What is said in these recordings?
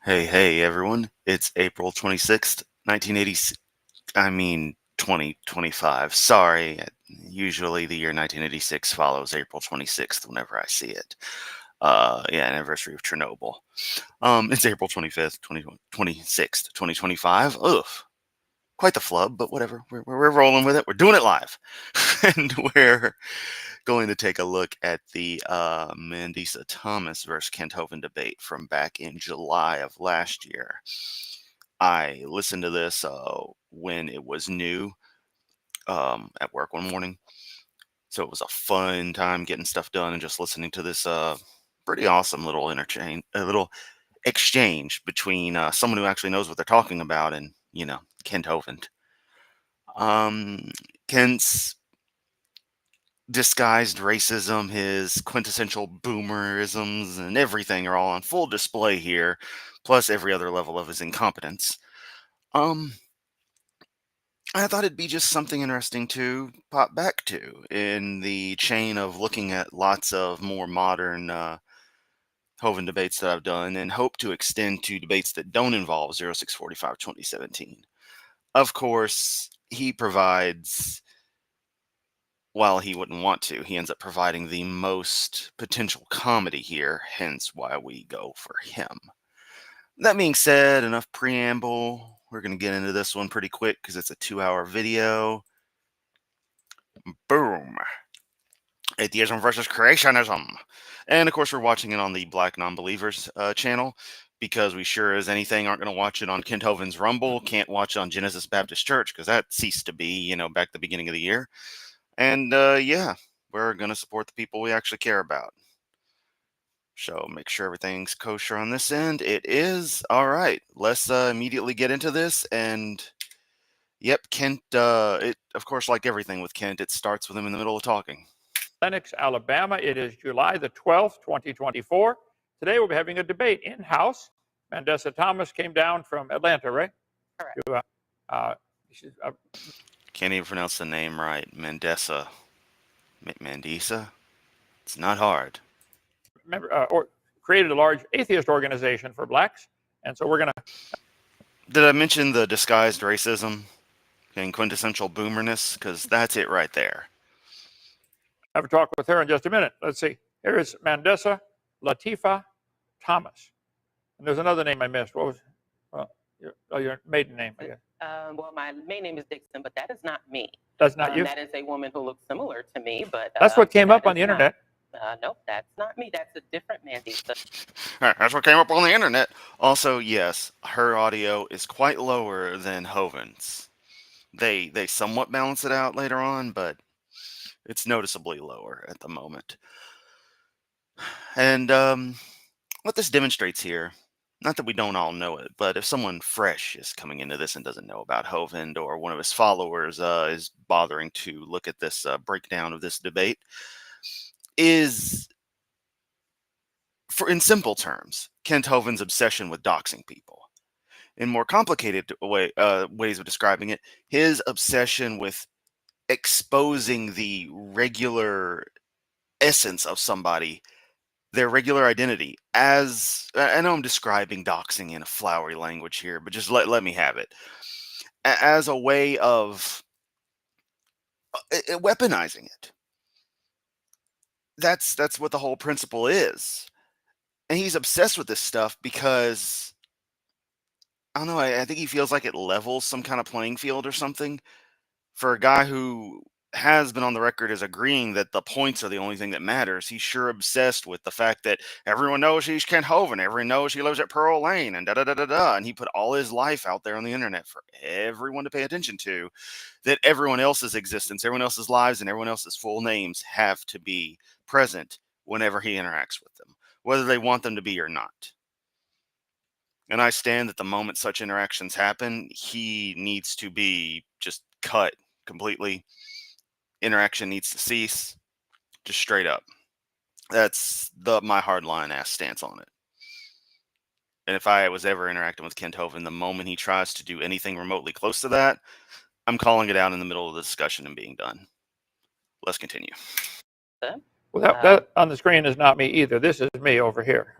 Hey, everyone. It's April 26th, 1980. I mean, 2025. Sorry. Usually the year 1986 follows April 26th whenever I see it. Yeah, anniversary of Chernobyl. It's April 25th, 2026th, 2025. Ugh. Quite the flub, but whatever. We're rolling with it. We're doing it live. And we're going to take a look at the Mandisa Thomas versus Kent Hovind debate from back in July of last year. I listened to this when it was new at work one morning. So it was a fun time getting stuff done and just listening to this pretty awesome little exchange between someone who actually knows what they're talking about and, Kent Hovind. Kent's disguised racism, his quintessential boomerisms, and everything are all on full display here, plus every other level of his incompetence. Um, I thought it'd be just something interesting to pop back to in the chain of looking at lots of more modern Hovind debates that I've done and hope to extend to debates that don't involve 0645 2017. Of course, he provides, while he wouldn't want to, he ends up providing the most potential comedy here, hence why we go for him. That being said, enough preamble. We're going to get into this one pretty quick because it's a 2-hour video. Boom. Atheism versus creationism. And of course, we're watching it on the Black Non-Believers channel because we sure as anything aren't going to watch it on Kent Hovind's Rumble, can't watch it on Genesis Baptist Church because that ceased to be, back the beginning of the year. And yeah, we're going to support the people we actually care about. So make sure everything's kosher on this end. It is. All right. Let's immediately get into this. And yep, Kent, it, of course, like everything with Kent, it starts with him in the middle of talking. Lenox, Alabama. It is July the 12th, 2024. Today we'll be having a debate in-house. Mandisa Thomas came down from Atlanta, right? Correct. Can't even pronounce the name right. Mandisa. It's not hard. Created a large atheist organization for blacks. And so we're going to... Did I mention the disguised racism and quintessential boomerness? Because that's it right there. Have a talk with her in just a minute. Let's see. Here is Mandisa Latifa Thomas. And there's another name I missed. What was your maiden name? I guess. Well, my maiden name is Dixon, but that is not me. That's not you? That is a woman who looks similar to me, but... that's what came up on the internet. Nope, that's not me. That's a different Mandisa. That's what came up on the internet. Also, yes, her audio is quite lower than Hovind's. They somewhat balance it out later on, but it's noticeably lower at the moment. And what this demonstrates here, not that we don't all know it, but if someone fresh is coming into this and doesn't know about Hovind, or one of his followers is bothering to look at this breakdown of this debate, is, in simple terms, Kent Hovind's obsession with doxing people. In more complicated ways of describing it, his obsession with exposing the regular essence of somebody, their regular identity, as, I know I'm describing doxing in a flowery language here, but just let me have it, as a way of weaponizing it. That's what the whole principle is. And he's obsessed with this stuff because, I don't know, I think he feels like it levels some kind of playing field or something for a guy who has been on the record as agreeing that the points are the only thing that matters. He's sure obsessed with the fact that everyone knows he's Kent Hovind, everyone knows he lives at Pearl Lane, and da-da-da-da-da. And he put all his life out there on the internet for everyone to pay attention to, that everyone else's existence, everyone else's lives, and everyone else's full names have to be present whenever he interacts with them, whether they want them to be or not. And I stand that the moment such interactions happen, he needs to be just cut completely. Interaction needs to cease, just straight up. That's my hardline ass stance on it. And if I was ever interacting with Kent Hovind, the moment he tries to do anything remotely close to that, I'm calling it out in the middle of the discussion and being done. Let's continue. Well, that on the screen is not me either. This is me over here.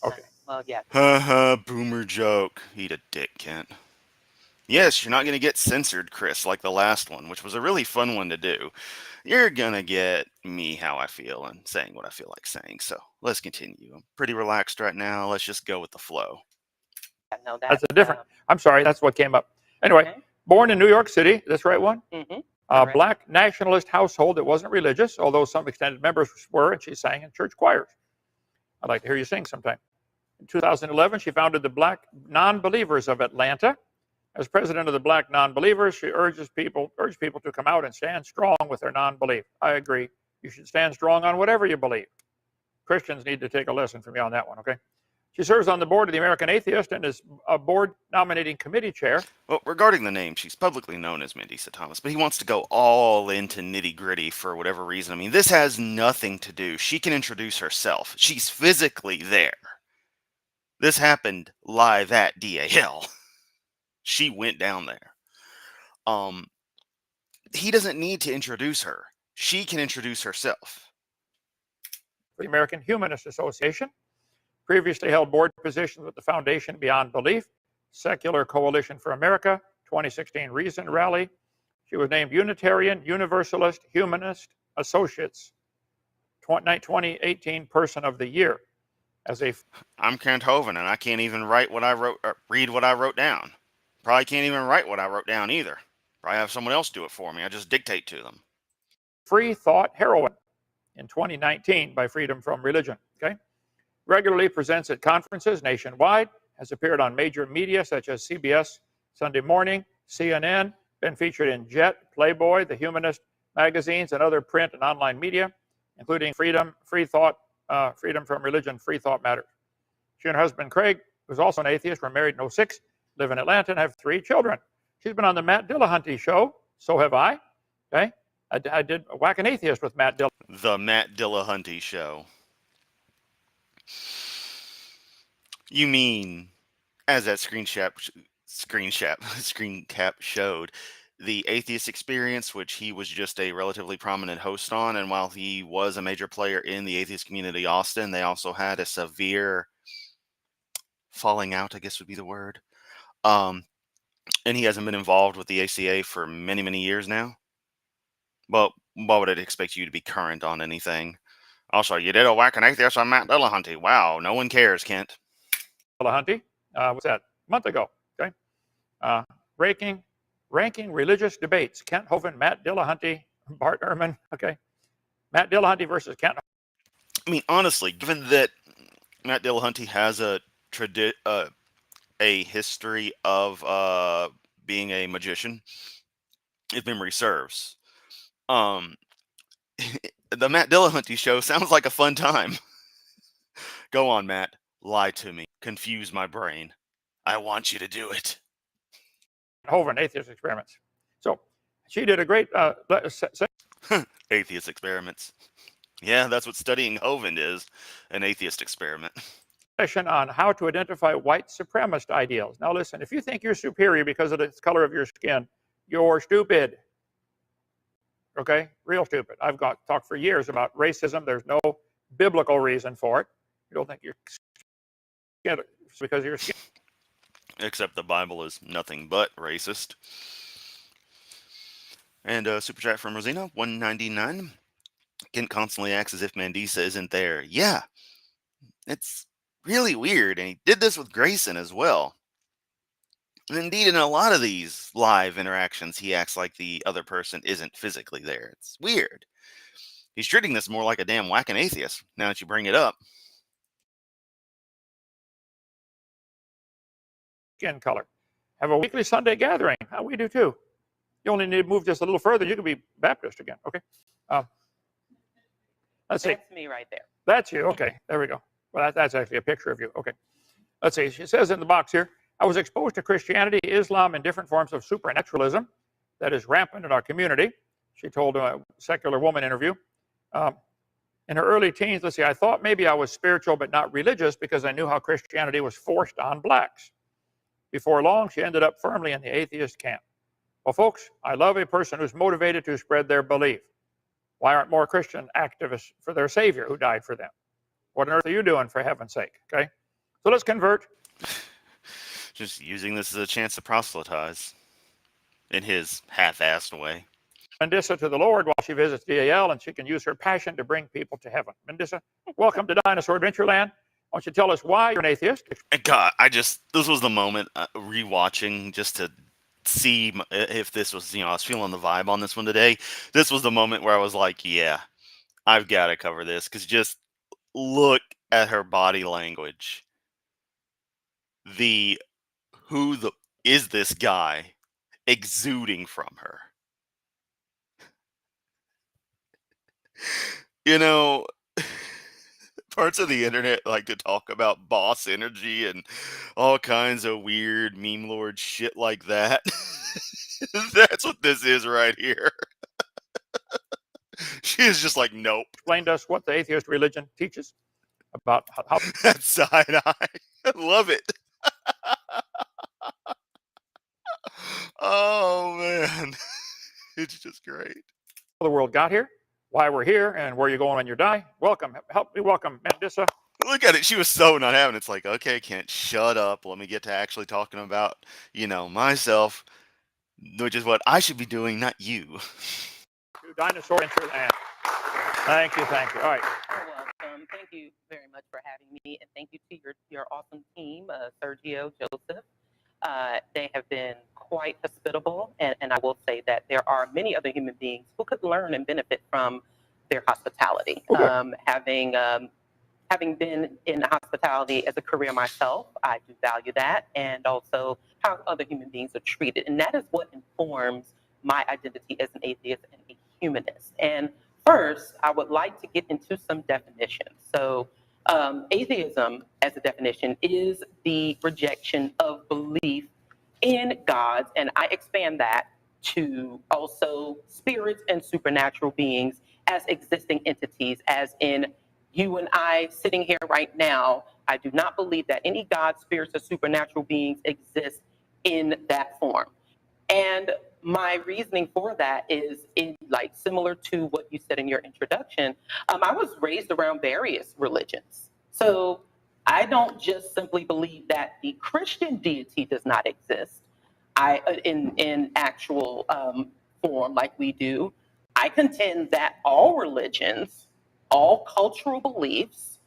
Okay. Well, yeah. Boomer joke. Eat a dick, Kent. Yes, you're not going to get censored, Chris, like the last one, which was a really fun one to do. You're going to get me how I feel and saying what I feel like saying. So let's continue. I'm pretty relaxed right now. Let's just go with the flow. No, That's a different. I'm sorry, that's what came up. Anyway, okay. born in New York City. That's the right one. Mm-hmm. A Correct. black nationalist household that wasn't religious, although some extended members were, and she sang in church choirs. I'd like to hear you sing sometime. In 2011, she founded the Black Non-Believers of Atlanta. As president of the Black Non-Believers, she urged people to come out and stand strong with their non-belief. I agree. You should stand strong on whatever you believe. Christians need to take a lesson from me on that one, okay? She serves on the board of the American Atheist and is a board nominating committee chair. Well, regarding the name, she's publicly known as Mandisa Thomas, but he wants to go all into nitty-gritty for whatever reason. I mean, this has nothing to do. She can introduce herself. She's physically there. This happened live at DAL. She went down there. He doesn't need to introduce her. She can introduce herself. For the American Humanist Association. Previously held board positions with the Foundation Beyond Belief, Secular Coalition for America, 2016 Reason Rally. She was named Unitarian Universalist Humanist Associates 2018 Person of the Year. I'm Kent Hovind, and I can't even write what I wrote, or read what I wrote down. Probably can't even write what I wrote down either. Probably have someone else do it for me. I just dictate to them. Free thought heroine in 2019 by Freedom from Religion. Okay. Regularly presents at conferences nationwide, has appeared on major media such as CBS Sunday Morning, CNN, been featured in Jet, Playboy, The Humanist magazines, and other print and online media, including Freedom from Religion, Free Thought Matters. She and her husband, Craig, who's also an atheist, were married in 06, live in Atlanta, and have 3 children. She's been on the Matt Dillahunty show. So have I. Okay. I did Whack an Atheist with Matt Dillahunty. The Matt Dillahunty show. You mean, as that screen cap showed, the Atheist Experience, which he was just a relatively prominent host on, and while he was a major player in the atheist community Austin, they also had a severe falling out, I guess would be the word. And he hasn't been involved with the ACA for many, many years now. But why would I expect you to be current on anything? Also, you did a Whack an Atheist on Matt Dillahunty. Wow, no one cares, Kent. Dillahunty, what's that? A month ago, okay? Ranking religious debates. Kent Hovind, Matt Dillahunty, Bart Ehrman, okay? Matt Dillahunty versus Kent. I mean, honestly, given that Matt Dillahunty has a history of being a magician, if memory serves, the Matt Dillahunty show sounds like a fun time. Go on, Matt. Lie to me. Confuse my brain. I want you to do it. Hovind, Atheist Experiments. So she did a great Atheist experiments. Yeah, that's what studying Hovind is, an atheist experiment. session on how to identify white supremacist ideals. Now listen, if you think you're superior because of the color of your skin, you're stupid. Okay? Real stupid. I've talked for years about racism. There's no biblical reason for it. You don't think you're skin because of your skin. Except the Bible is nothing but racist. And super chat from Rosina, 199. Kent constantly acts as if Mandisa isn't there. Yeah, it's really weird. And he did this with Grayson as well. And indeed, in a lot of these live interactions, he acts like the other person isn't physically there. It's weird. He's treating this more like a damn Whack an Atheist, now that you bring it up. Skin color. Have a weekly Sunday gathering. We do too. You only need to move just a little further. You can be Baptist again. Okay. Let's see. That's me right there. That's you. Okay. There we go. Well, that's actually a picture of you. Okay. Let's see. She says in the box here, I was exposed to Christianity, Islam, and different forms of supernaturalism that is rampant in our community. She told a Secular Woman interview. In her early teens, let's see, I thought maybe I was spiritual but not religious because I knew how Christianity was forced on blacks. Before long, she ended up firmly in the atheist camp. Well, folks, I love a person who's motivated to spread their belief. Why aren't more Christian activists for their Savior who died for them? What on earth are you doing, for heaven's sake? Okay. So let's convert. Just using this as a chance to proselytize in his half-assed way. Mandisa to the Lord while she visits DAL, and she can use her passion to bring people to heaven. Mandisa, welcome to Dinosaur Adventureland. Why don't you tell us why you're an atheist? And God, this was the moment, rewatching, just to see if this was, I was feeling the vibe on this one today. This was the moment where I was like, yeah, I've got to cover this, because just look at her body language. Who is this guy exuding from her? Parts of the internet like to talk about boss energy and all kinds of weird meme lord shit like that. That's what this is right here. She is just like, nope. Explain to us what the atheist religion teaches about how That side eye. I love it. Oh, man. It's just great. the world got here, why we're here, and where you're going when you die. Welcome. Help me welcome Mandisa. Look at it. She was so not having it. It's like, okay, Kent, shut up. Let me get to actually talking about, myself, which is what I should be doing, not you. To Dinosaur Adventureland. Thank you. All right. You're welcome. Thank you very much for having me, and thank you to your awesome team, Sergio, Joseph. They have been quite hospitable, and I will say that there are many other human beings who could learn and benefit from their hospitality. Okay. Having been in hospitality as a career myself, I do value that, and also how other human beings are treated, and that is what informs my identity as an atheist and a humanist. And first, I would like to get into some definitions. So, atheism, as a definition, is the rejection of belief in gods, and I expand that to also spirits and supernatural beings as existing entities, as in you and I sitting here right now. I do not believe that any God, spirits, or supernatural beings exist in that form. And my reasoning for that is similar to what you said in your introduction. I was raised around various religions. So I don't just simply believe that the Christian deity does not exist in actual form like we do. I contend that all religions, all cultural beliefs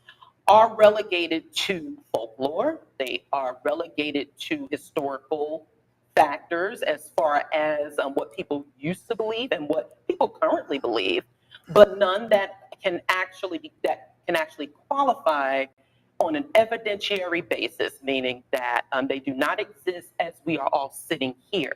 are relegated to folklore. They are relegated to historical factors as far as what people used to believe and what people currently believe, but none that can actually qualify on an evidentiary basis, meaning that they do not exist as we are all sitting here.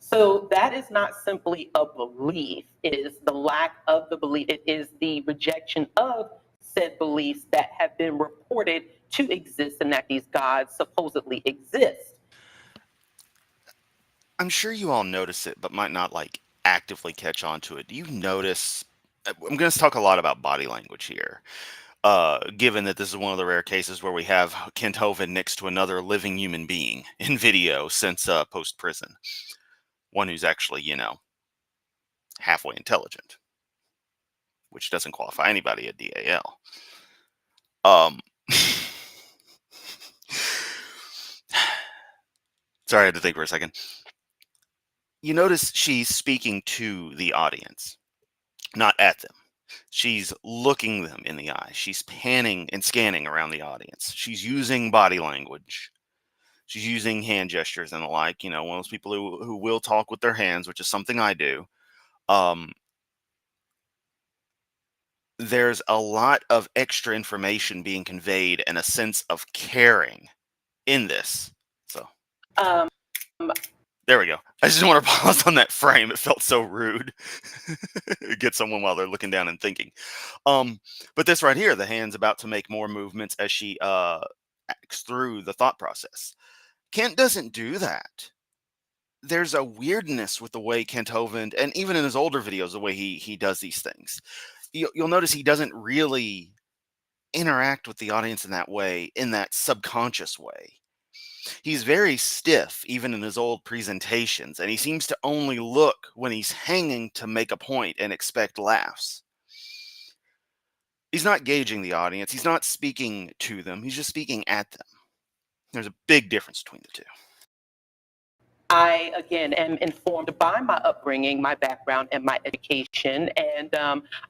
So that is not simply a belief. It is the lack of the belief. It is the rejection of said beliefs that have been reported to exist and that these gods supposedly exist. I'm sure you all notice it, but might not actively catch on to it. Do you notice? I'm going to talk a lot about body language here. Given that this is one of the rare cases where we have Kent Hovind next to another living human being in video since post-prison. One who's actually, halfway intelligent, which doesn't qualify anybody at DAL. Sorry, I had to think for a second. You notice she's speaking to the audience, not at them. She's looking them in the eye. She's panning and scanning around the audience. She's using body language. She's using hand gestures and the like. One of those people who will talk with their hands, which is something I do. There's a lot of extra information being conveyed and a sense of caring in this. So there we go. I just want to pause on that frame. It felt so rude. Get someone while they're looking down and thinking. But this right here, the hand's about to make more movements as she acts through the thought process. Kent doesn't do that. There's a weirdness with the way Kent Hovind, and even in his older videos, the way he does these things. You'll notice he doesn't really interact with the audience in that way, in that subconscious way. He's very stiff, even in his old presentations, and he seems to only look when he's hanging to make a point and expect laughs. He's not gauging the audience. He's not speaking to them. He's just speaking at them. There's a big difference between the two. I, again, am informed by my upbringing, my background, and my education. And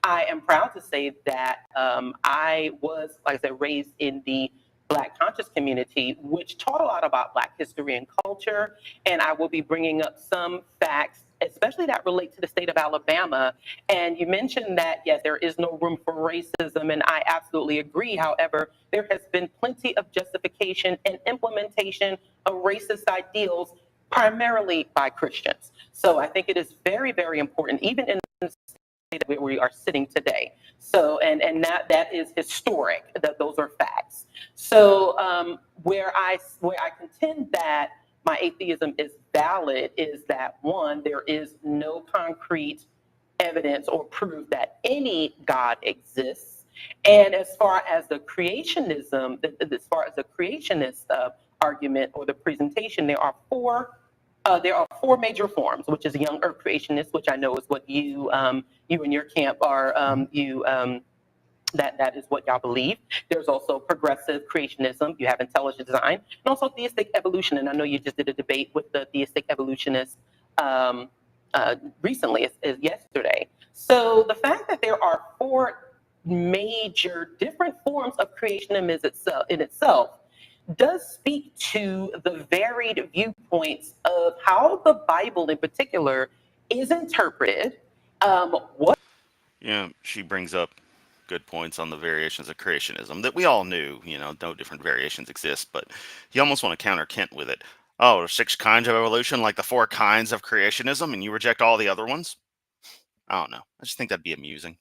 I am proud to say that I was, like I said, raised in the Black conscious community, which taught a lot about Black history and culture. And I will be bringing up some facts, especially that relate to the state of Alabama. And you mentioned that, yes, there is no room for racism, and I absolutely agree. However, there has been plenty of justification and implementation of racist ideals, primarily by Christians. So I think it is very, very important, even in the state that we are sitting today. So, and that is historic, that those are facts. So where I contend that my atheism is valid is that, one, there is no concrete evidence or proof that any God exists. And as far as the creationism, as far as the creationist argument or the presentation, there are four major forms, which is young Earth creationist, which I know is what you and your camp are. That is what y'all believe. There's also progressive creationism. You have intelligent design, and also theistic evolution. And I know you just did a debate with the theistic evolutionists recently, is yesterday. So the fact that there are four major different forms of creationism in itself does speak to the varied viewpoints of how the Bible in particular is interpreted. She brings up good points on the variations of creationism that we all knew, no different variations exist, but you almost want to counter Kent with it. Oh, there's 6 kinds of evolution, like the 4 kinds of creationism, and you reject all the other ones? I don't know. I just think that'd be amusing.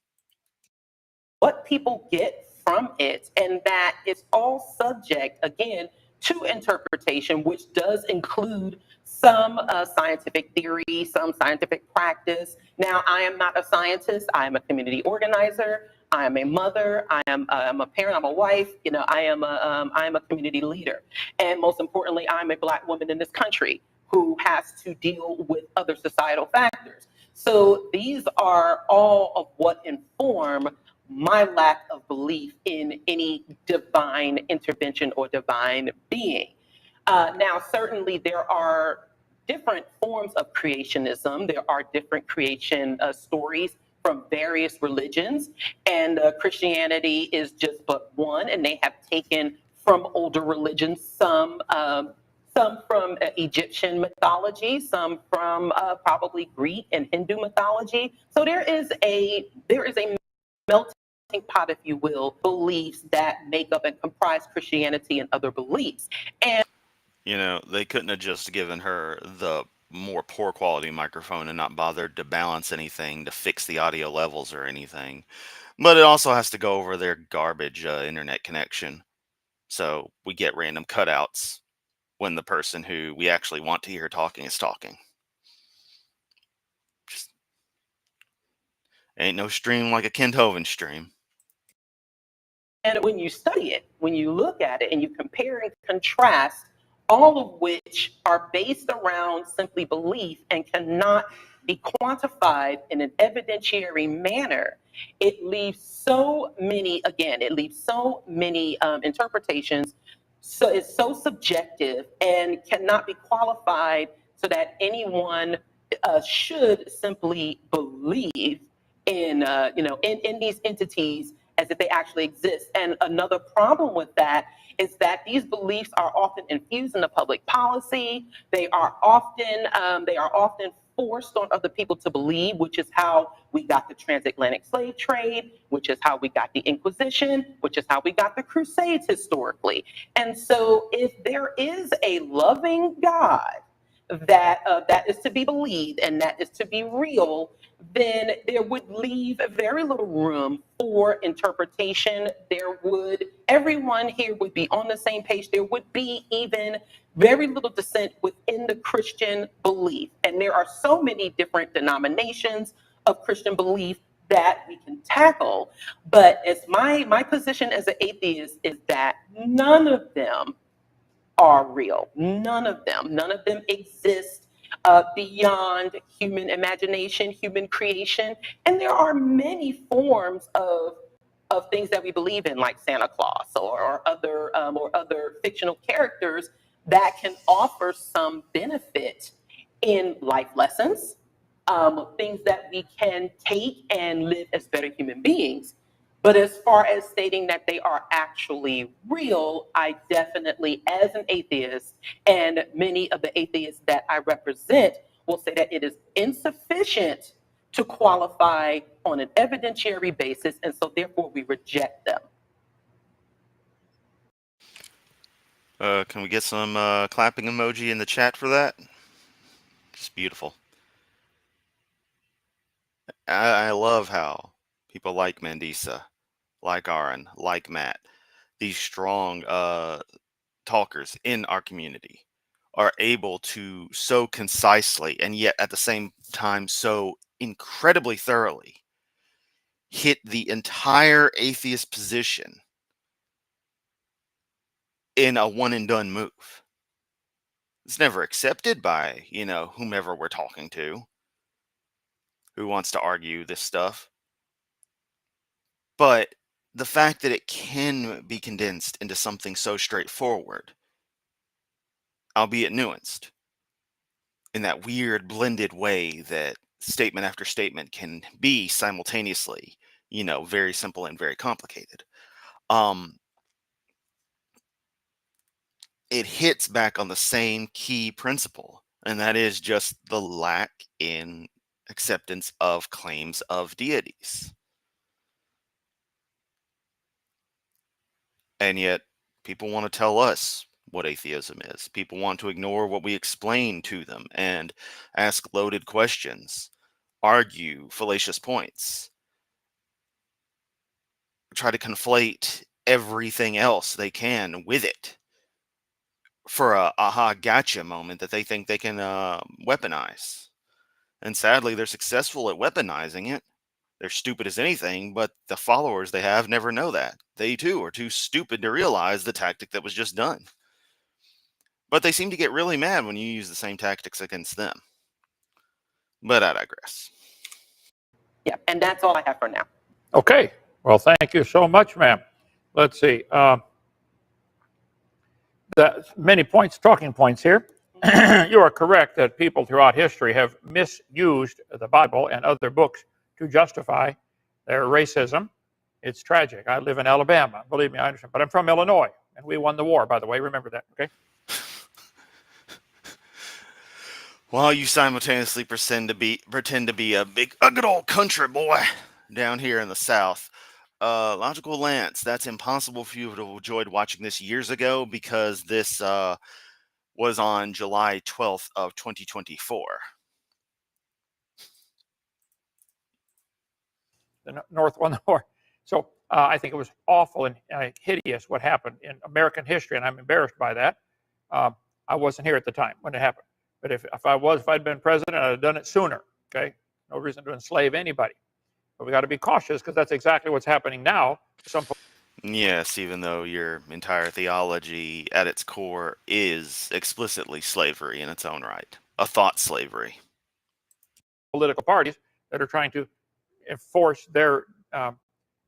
What people get from it, and that it's all subject, again, to interpretation, which does include some scientific theory, some scientific practice. Now, I am not a scientist. I am a community organizer. I am a mother. I'm a parent. I'm a wife. I am a community leader. And most importantly, I'm a Black woman in this country who has to deal with other societal factors. So these are all of what inform my lack of belief in any divine intervention or divine being. Now, certainly there are different forms of creationism. There are different creation stories from various religions, and Christianity is just but one, and they have taken from older religions some from Egyptian mythology, some from probably Greek and Hindu mythology. So there is a melting pot, if you will, beliefs that make up and comprise Christianity and other beliefs. And they couldn't have just given her the more poor quality microphone and not bothered to balance anything to fix the audio levels or anything. But it also has to go over their garbage internet connection. So we get random cutouts when the person who we actually want to hear talking is talking. Just ain't no stream like a Kent Hovind stream. And when you study it, when you look at it and you compare and contrast, all of which are based around simply belief and cannot be quantified in an evidentiary manner, it leaves so many interpretations. So it's so subjective and cannot be qualified so that anyone should simply believe in these entities as if they actually exist. And another problem with that is that these beliefs are often infused into public policy. They are often forced on other people to believe, which is how we got the transatlantic slave trade, which is how we got the Inquisition, which is how we got the Crusades historically. And so if there is a loving God that is to be believed and that is to be real, then there would leave very little room for interpretation. Everyone here would be on the same page. There would be even very little dissent within the Christian belief. And there are so many different denominations of Christian belief that we can tackle. But as my position as an atheist is that none of them are real. None of them exist beyond human imagination, human creation. And there are many forms of of things that we believe in, like Santa Claus or other fictional characters that can offer some benefit in life lessons, things that we can take and live as better human beings. But as far as stating that they are actually real, I definitely, as an atheist, and many of the atheists that I represent, will say that it is insufficient to qualify on an evidentiary basis, and so therefore we reject them. Can we get some clapping emoji in the chat for that? Just beautiful. I love how people like Mandisa, like Aaron, like Matt, these strong talkers in our community are able to so concisely and yet at the same time so incredibly thoroughly hit the entire atheist position in a one and done move. It's never accepted by, whomever we're talking to who wants to argue this stuff. But the fact that it can be condensed into something so straightforward, albeit nuanced, in that weird blended way that statement after statement can be simultaneously, very simple and very complicated. It hits back on the same key principle, and that is just the lack in acceptance of claims of deities. And yet, people want to tell us what atheism is. People want to ignore what we explain to them and ask loaded questions, argue fallacious points, try to conflate everything else they can with it for a aha gotcha moment that they think they can weaponize. And sadly, they're successful at weaponizing it. They're stupid as anything, but the followers they have never know that. They too are too stupid to realize the tactic that was just done. But they seem to get really mad when you use the same tactics against them. But I digress. Yeah, and that's all I have for now. Okay. Well, thank you so much, ma'am. Let's see. Many points, talking points here. You are correct that people throughout history have misused the Bible and other books to justify their racism. It's tragic. I live in Alabama. Believe me, I understand. But I'm from Illinois, and we won the war, by the way. Remember that, okay? While you simultaneously pretend to be a good old country boy down here in the South. Logical Lance, that's impossible for you to have enjoyed watching this years ago because this was on July 12th of 2024. The North won the war. So I think it was awful and hideous what happened in American history, and I'm embarrassed by that. I wasn't here at the time when it happened. But if I'd been president, I'd have done it sooner, okay? No reason to enslave anybody. But we got to be cautious because that's exactly what's happening now. Yes, even though your entire theology at its core is explicitly slavery in its own right, a thought slavery. Political parties that are trying to enforce their,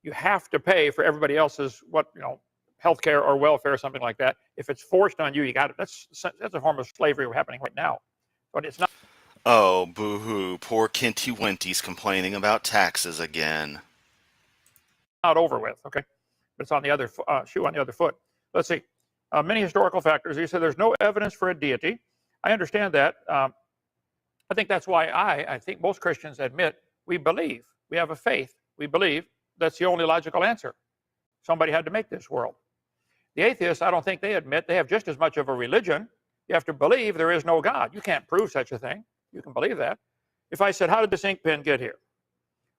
you have to pay for everybody else's healthcare or welfare or something like that. If it's forced on you, you got it. That's a form of slavery happening right now, but it's not. Oh, boo-hoo! Poor Kinty Winty's complaining about taxes again. Not over with, okay? But it's on the other shoe on the other foot. Let's see. Many historical factors. You said there's no evidence for a deity. I understand that. I think that's why I think most Christians admit we believe. We have a faith. We believe. That's the only logical answer. Somebody had to make this world. The atheists, I don't think they admit they have just as much of a religion. You have to believe there is no God. You can't prove such a thing. You can believe that. If I said, how did this ink pen get here?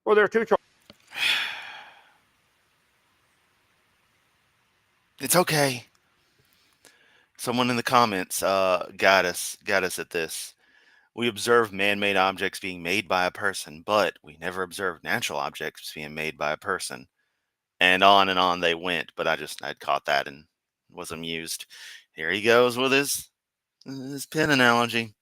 Well, there are two choices. It's okay. Someone in the comments got us at this. We observe man-made objects being made by a person, but we never observed natural objects being made by a person. And on they went, but I'd caught that and was amused. Here he goes with his pen analogy.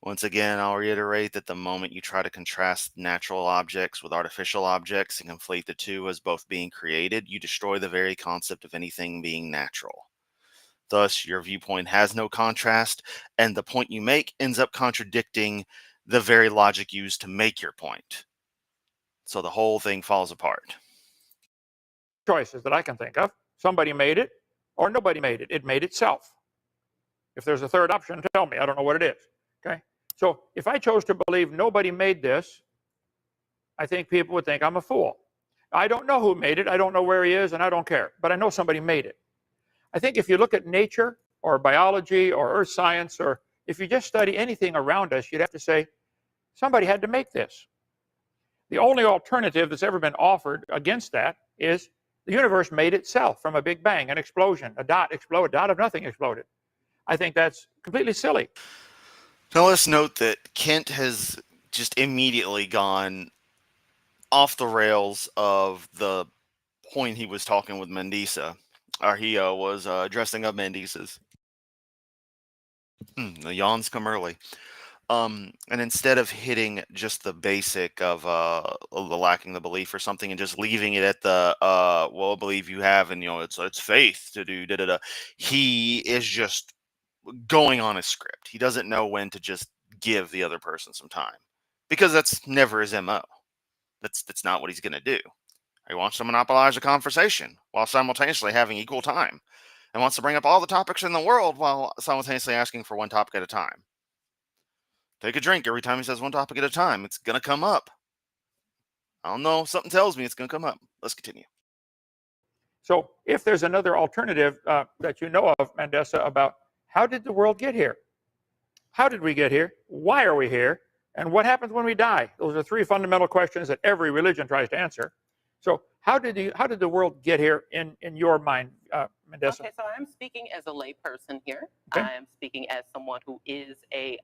Once again, I'll reiterate that the moment you try to contrast natural objects with artificial objects and conflate the two as both being created, you destroy the very concept of anything being natural. Thus, your viewpoint has no contrast, and the point you make ends up contradicting the very logic used to make your point. So the whole thing falls apart. Choices that I can think of. Somebody made it, or nobody made it. It made itself. If there's a third option, tell me. I don't know what it is. Okay? So if I chose to believe nobody made this, I think people would think I'm a fool. I don't know who made it. I don't know where he is, and I don't care. But I know somebody made it. I think if you look at nature or biology or earth science, or if you just study anything around us, you'd have to say, somebody had to make this. The only alternative that's ever been offered against that is the universe made itself from a big bang, an explosion, a dot exploded, a dot of nothing exploded. I think that's completely silly. Now let's note that Kent has just immediately gone off the rails of the point he was talking with Mandisa. Or he was dressing up Mandisa's. The yawns come early. And instead of hitting just the basic of the lacking the belief or something and just leaving it at the well, believe you have, and it's faith to do da da da, he is just going on a script. He doesn't know when to just give the other person some time, because that's never his MO. That's not what he's gonna do. He wants to monopolize a conversation while simultaneously having equal time, and wants to bring up all the topics in the world while simultaneously asking for one topic at a time. Take a drink every time he says one topic at a time. It's going to come up. I don't know. Something tells me it's going to come up. Let's continue. So if there's another alternative that you know of, Mandisa, about how did the world get here? How did we get here? Why are we here? And what happens when we die? Those are three fundamental questions that every religion tries to answer. So how did the world get here in your mind, Mandisa? Okay, so I'm speaking as a layperson here. Okay. I am speaking as someone who is a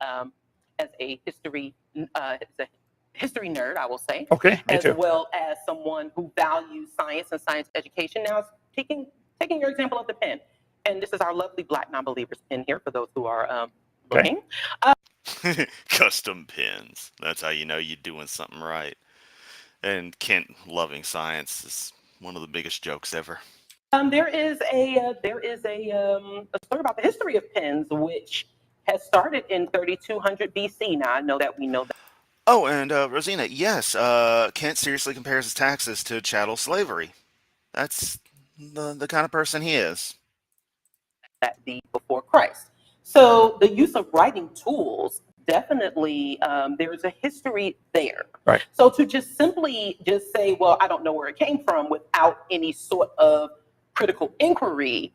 history nerd, I will say. Okay, me as too. well as someone who values science and science education. Now, taking your example of the pen, and this is our lovely Black non-believers pen here for those who are looking. Custom pins. That's how you know you're doing something right. And Kent loving science is one of the biggest jokes ever. There is a story about the history of pens, which has started in 3200 BC. Now, I know that we know that. Oh, and Rosina, yes, Kent seriously compares his taxes to chattel slavery. That's the kind of person he is. That be before Christ. So the use of writing tools, definitely there's a history there. Right. So to just simply just say, well, I don't know where it came from without any sort of critical inquiry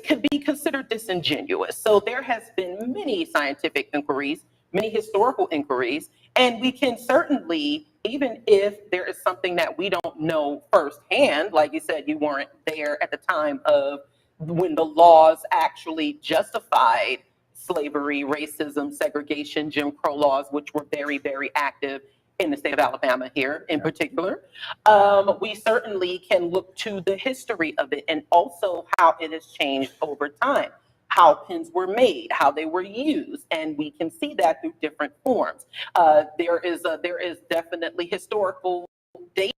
could be considered disingenuous. So there has been many scientific inquiries, many historical inquiries, and we can certainly, even if there is something that we don't know firsthand, like you said, you weren't there at the time of when the laws actually justified slavery, racism, segregation, Jim Crow laws, which were very, very active in the state of Alabama here in particular. We certainly can look to the history of it and also how it has changed over time, how pens were made, how they were used, and we can see that through different forms. There is definitely historical data,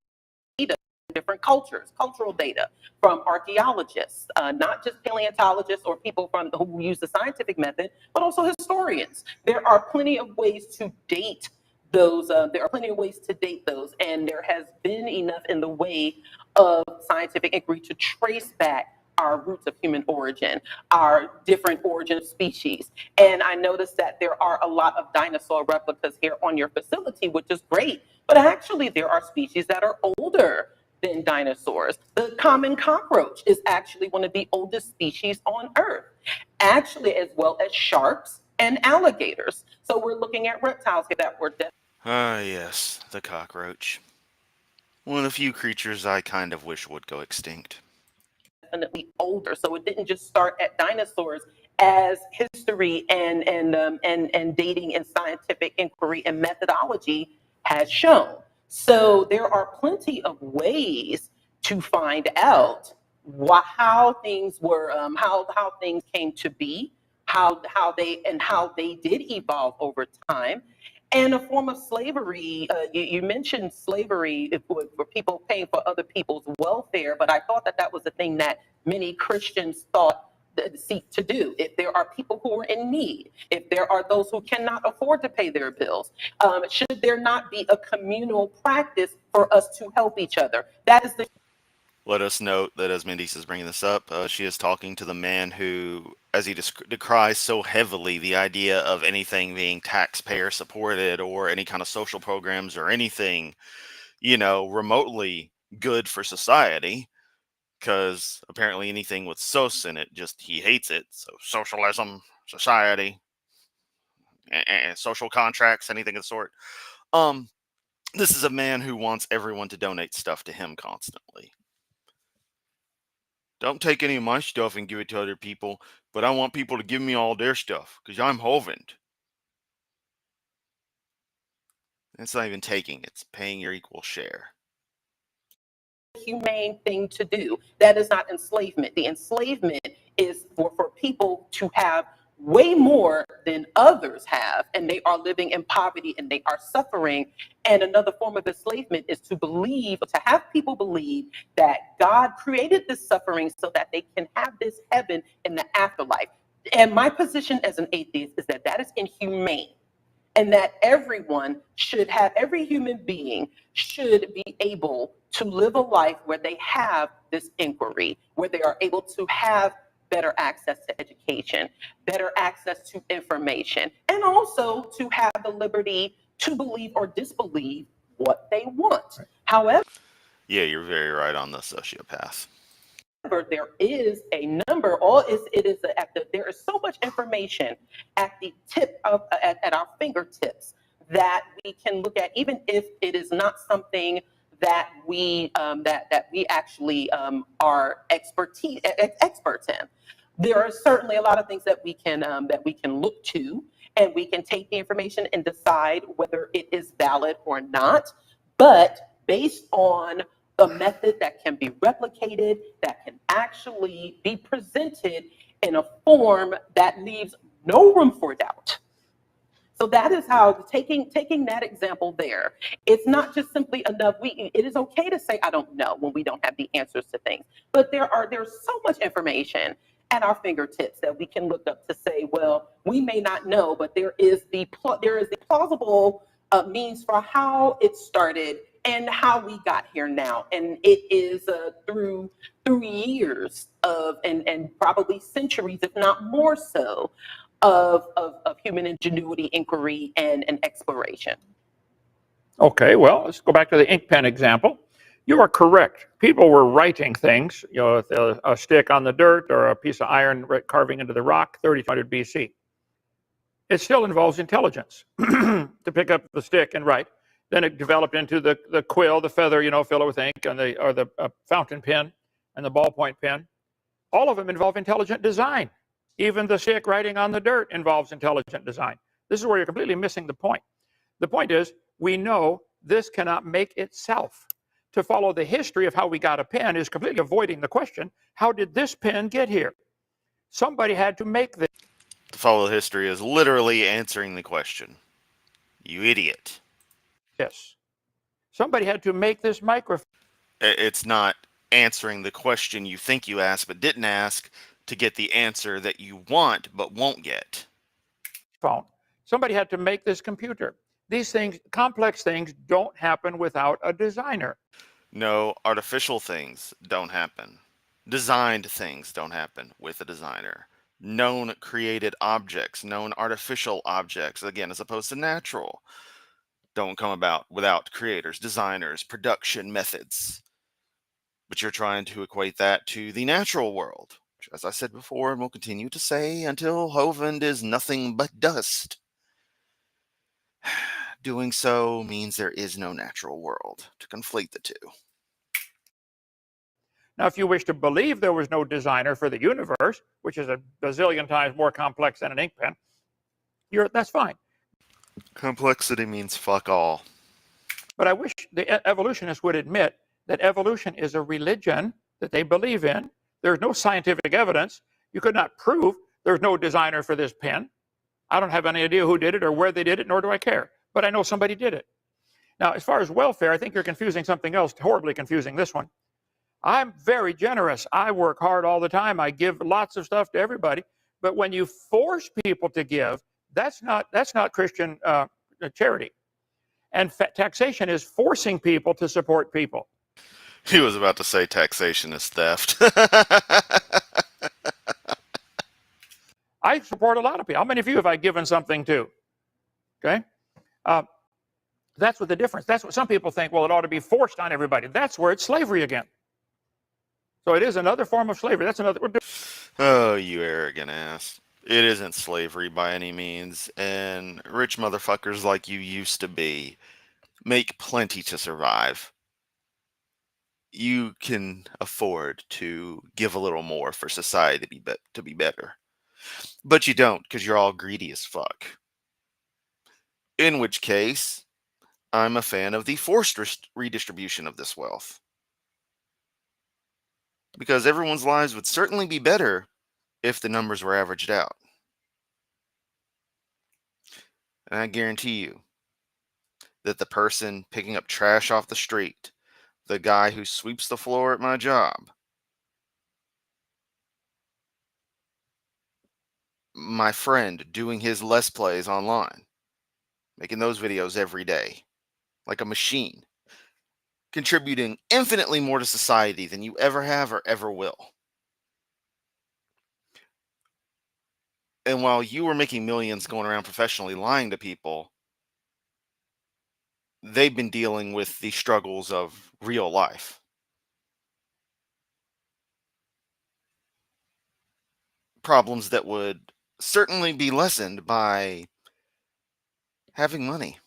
different cultures, cultural data from archaeologists, not just paleontologists or people who use the scientific method, but also historians. There are plenty of ways to date those. And there has been enough in the way of scientific inquiry to trace back our roots of human origin, our different origin of species. And I noticed that there are a lot of dinosaur replicas here on your facility, which is great, but actually there are species that are older than dinosaurs. The common cockroach is actually one of the oldest species on Earth, actually, as well as sharks and alligators. So we're looking at reptiles here that were Ah, yes, the cockroach. One of the few creatures I kind of wish would go extinct. definitely older. So it didn't just start at dinosaurs, as history and dating and scientific inquiry and methodology has shown. So there are plenty of ways to find out how things were, how things came to be, how they did evolve over time. And a form of slavery, you mentioned slavery for people paying for other people's welfare, but I thought that was a thing that many Christians seek to do. If there are people who are in need, if there are those who cannot afford to pay their bills, should there not be a communal practice for us to help each other? That is the. Let us note that as Mandisa is bringing this up, she is talking to the man who, as he decries so heavily the idea of anything being taxpayer supported or any kind of social programs or anything, remotely good for society, because apparently anything with sos in it, he hates it. So socialism, society, and social contracts, anything of the sort. This is a man who wants everyone to donate stuff to him constantly. Don't take any of my stuff and give it to other people, but I want people to give me all their stuff, because I'm Hovind. It's not even taking, it's paying your equal share. Humane thing to do. That is not enslavement. The enslavement is for people to have way more than others have, and they are living in poverty and they are suffering. And another form of enslavement is to have people believe that God created this suffering so that they can have this heaven in the afterlife. And my position as an atheist is that is inhumane. And that every human being should be able to live a life where they have this inquiry, where they are able to have better access to education, better access to information, and also to have the liberty to believe or disbelieve what they want. Right. However, yeah, you're very right on the sociopath. There is a number. There is so much information at the tip of at our fingertips that we can look at, even if it is not something that we actually are experts in. There are certainly a lot of things that we can look to, and we can take the information and decide whether it is valid or not. But based on a method that can be replicated, that can actually be presented in a form that leaves no room for doubt. So that is how, taking that example there, it's not just simply enough. It is okay to say, I don't know, when we don't have the answers to things. But there's so much information at our fingertips that we can look up to say, well, we may not know, but there is the plausible means for how it started and how we got here now. And it is through years of, and probably centuries, if not more so, of human ingenuity, inquiry, and exploration. Okay, well, let's go back to the ink pen example. You are correct. People were writing things, with a stick on the dirt or a piece of iron carving into the rock, 3200 BC. It still involves intelligence to pick up the stick and write. Then it developed into the quill, the feather, fill it with ink, and the fountain pen and the ballpoint pen. All of them involve intelligent design. Even the stick writing on the dirt involves intelligent design. This is where you're completely missing the point. The point is, we know this cannot make itself. To follow the history of how we got a pen is completely avoiding the question, how did this pen get here? Somebody had to make this. To follow history is literally answering the question. You idiot. Yes. Somebody had to make this microphone. It's not answering the question you think you asked but didn't ask to get the answer that you want but won't get. Somebody had to make this computer. These things, complex things, don't happen without a designer. No, artificial things don't happen. Designed things don't happen with a designer. Known created objects, known artificial objects, again, as opposed to natural, don't come about without creators, designers, production methods. But you're trying to equate that to the natural world, which, as I said before, and will continue to say until Hovind is nothing but dust. Doing so means there is no natural world, to conflate the two. Now, if you wish to believe there was no designer for the universe, which is a bazillion times more complex than an ink pen, that's fine. Complexity means fuck all. But I wish the evolutionists would admit that evolution is a religion that they believe in. There's no scientific evidence. You could not prove There's no designer for this pen. I don't have any idea who did it or where they did it, nor do I care. But I know somebody did it. Now, as far as welfare, I think you're confusing something else, horribly confusing this one. I'm very generous. I work hard all the time. I give lots of stuff to everybody. But when you force people to give, that's not Christian charity. And taxation is forcing people to support people. He was about to say taxation is theft. I support a lot of people. How many of you have I given something to? Okay? That's what the difference. That's what some people think, well, it ought to be forced on everybody. That's where it's slavery again. So it is another form of slavery. That's another. Oh, you arrogant ass. It isn't slavery by any means, and rich motherfuckers like you used to be make plenty to survive. You can afford to give a little more for society to be better. But you don't, because you're all greedy as fuck. In which case, I'm a fan of the forced redistribution of this wealth. Because everyone's lives would certainly be better if the numbers were averaged out. And I guarantee you that the person picking up trash off the street, the guy who sweeps the floor at my job, my friend doing his Let's Plays online, making those videos every day, like a machine, contributing infinitely more to society than you ever have or ever will. And while you were making millions going around professionally lying to people, they've been dealing with the struggles of real life. Problems that would certainly be lessened by having money,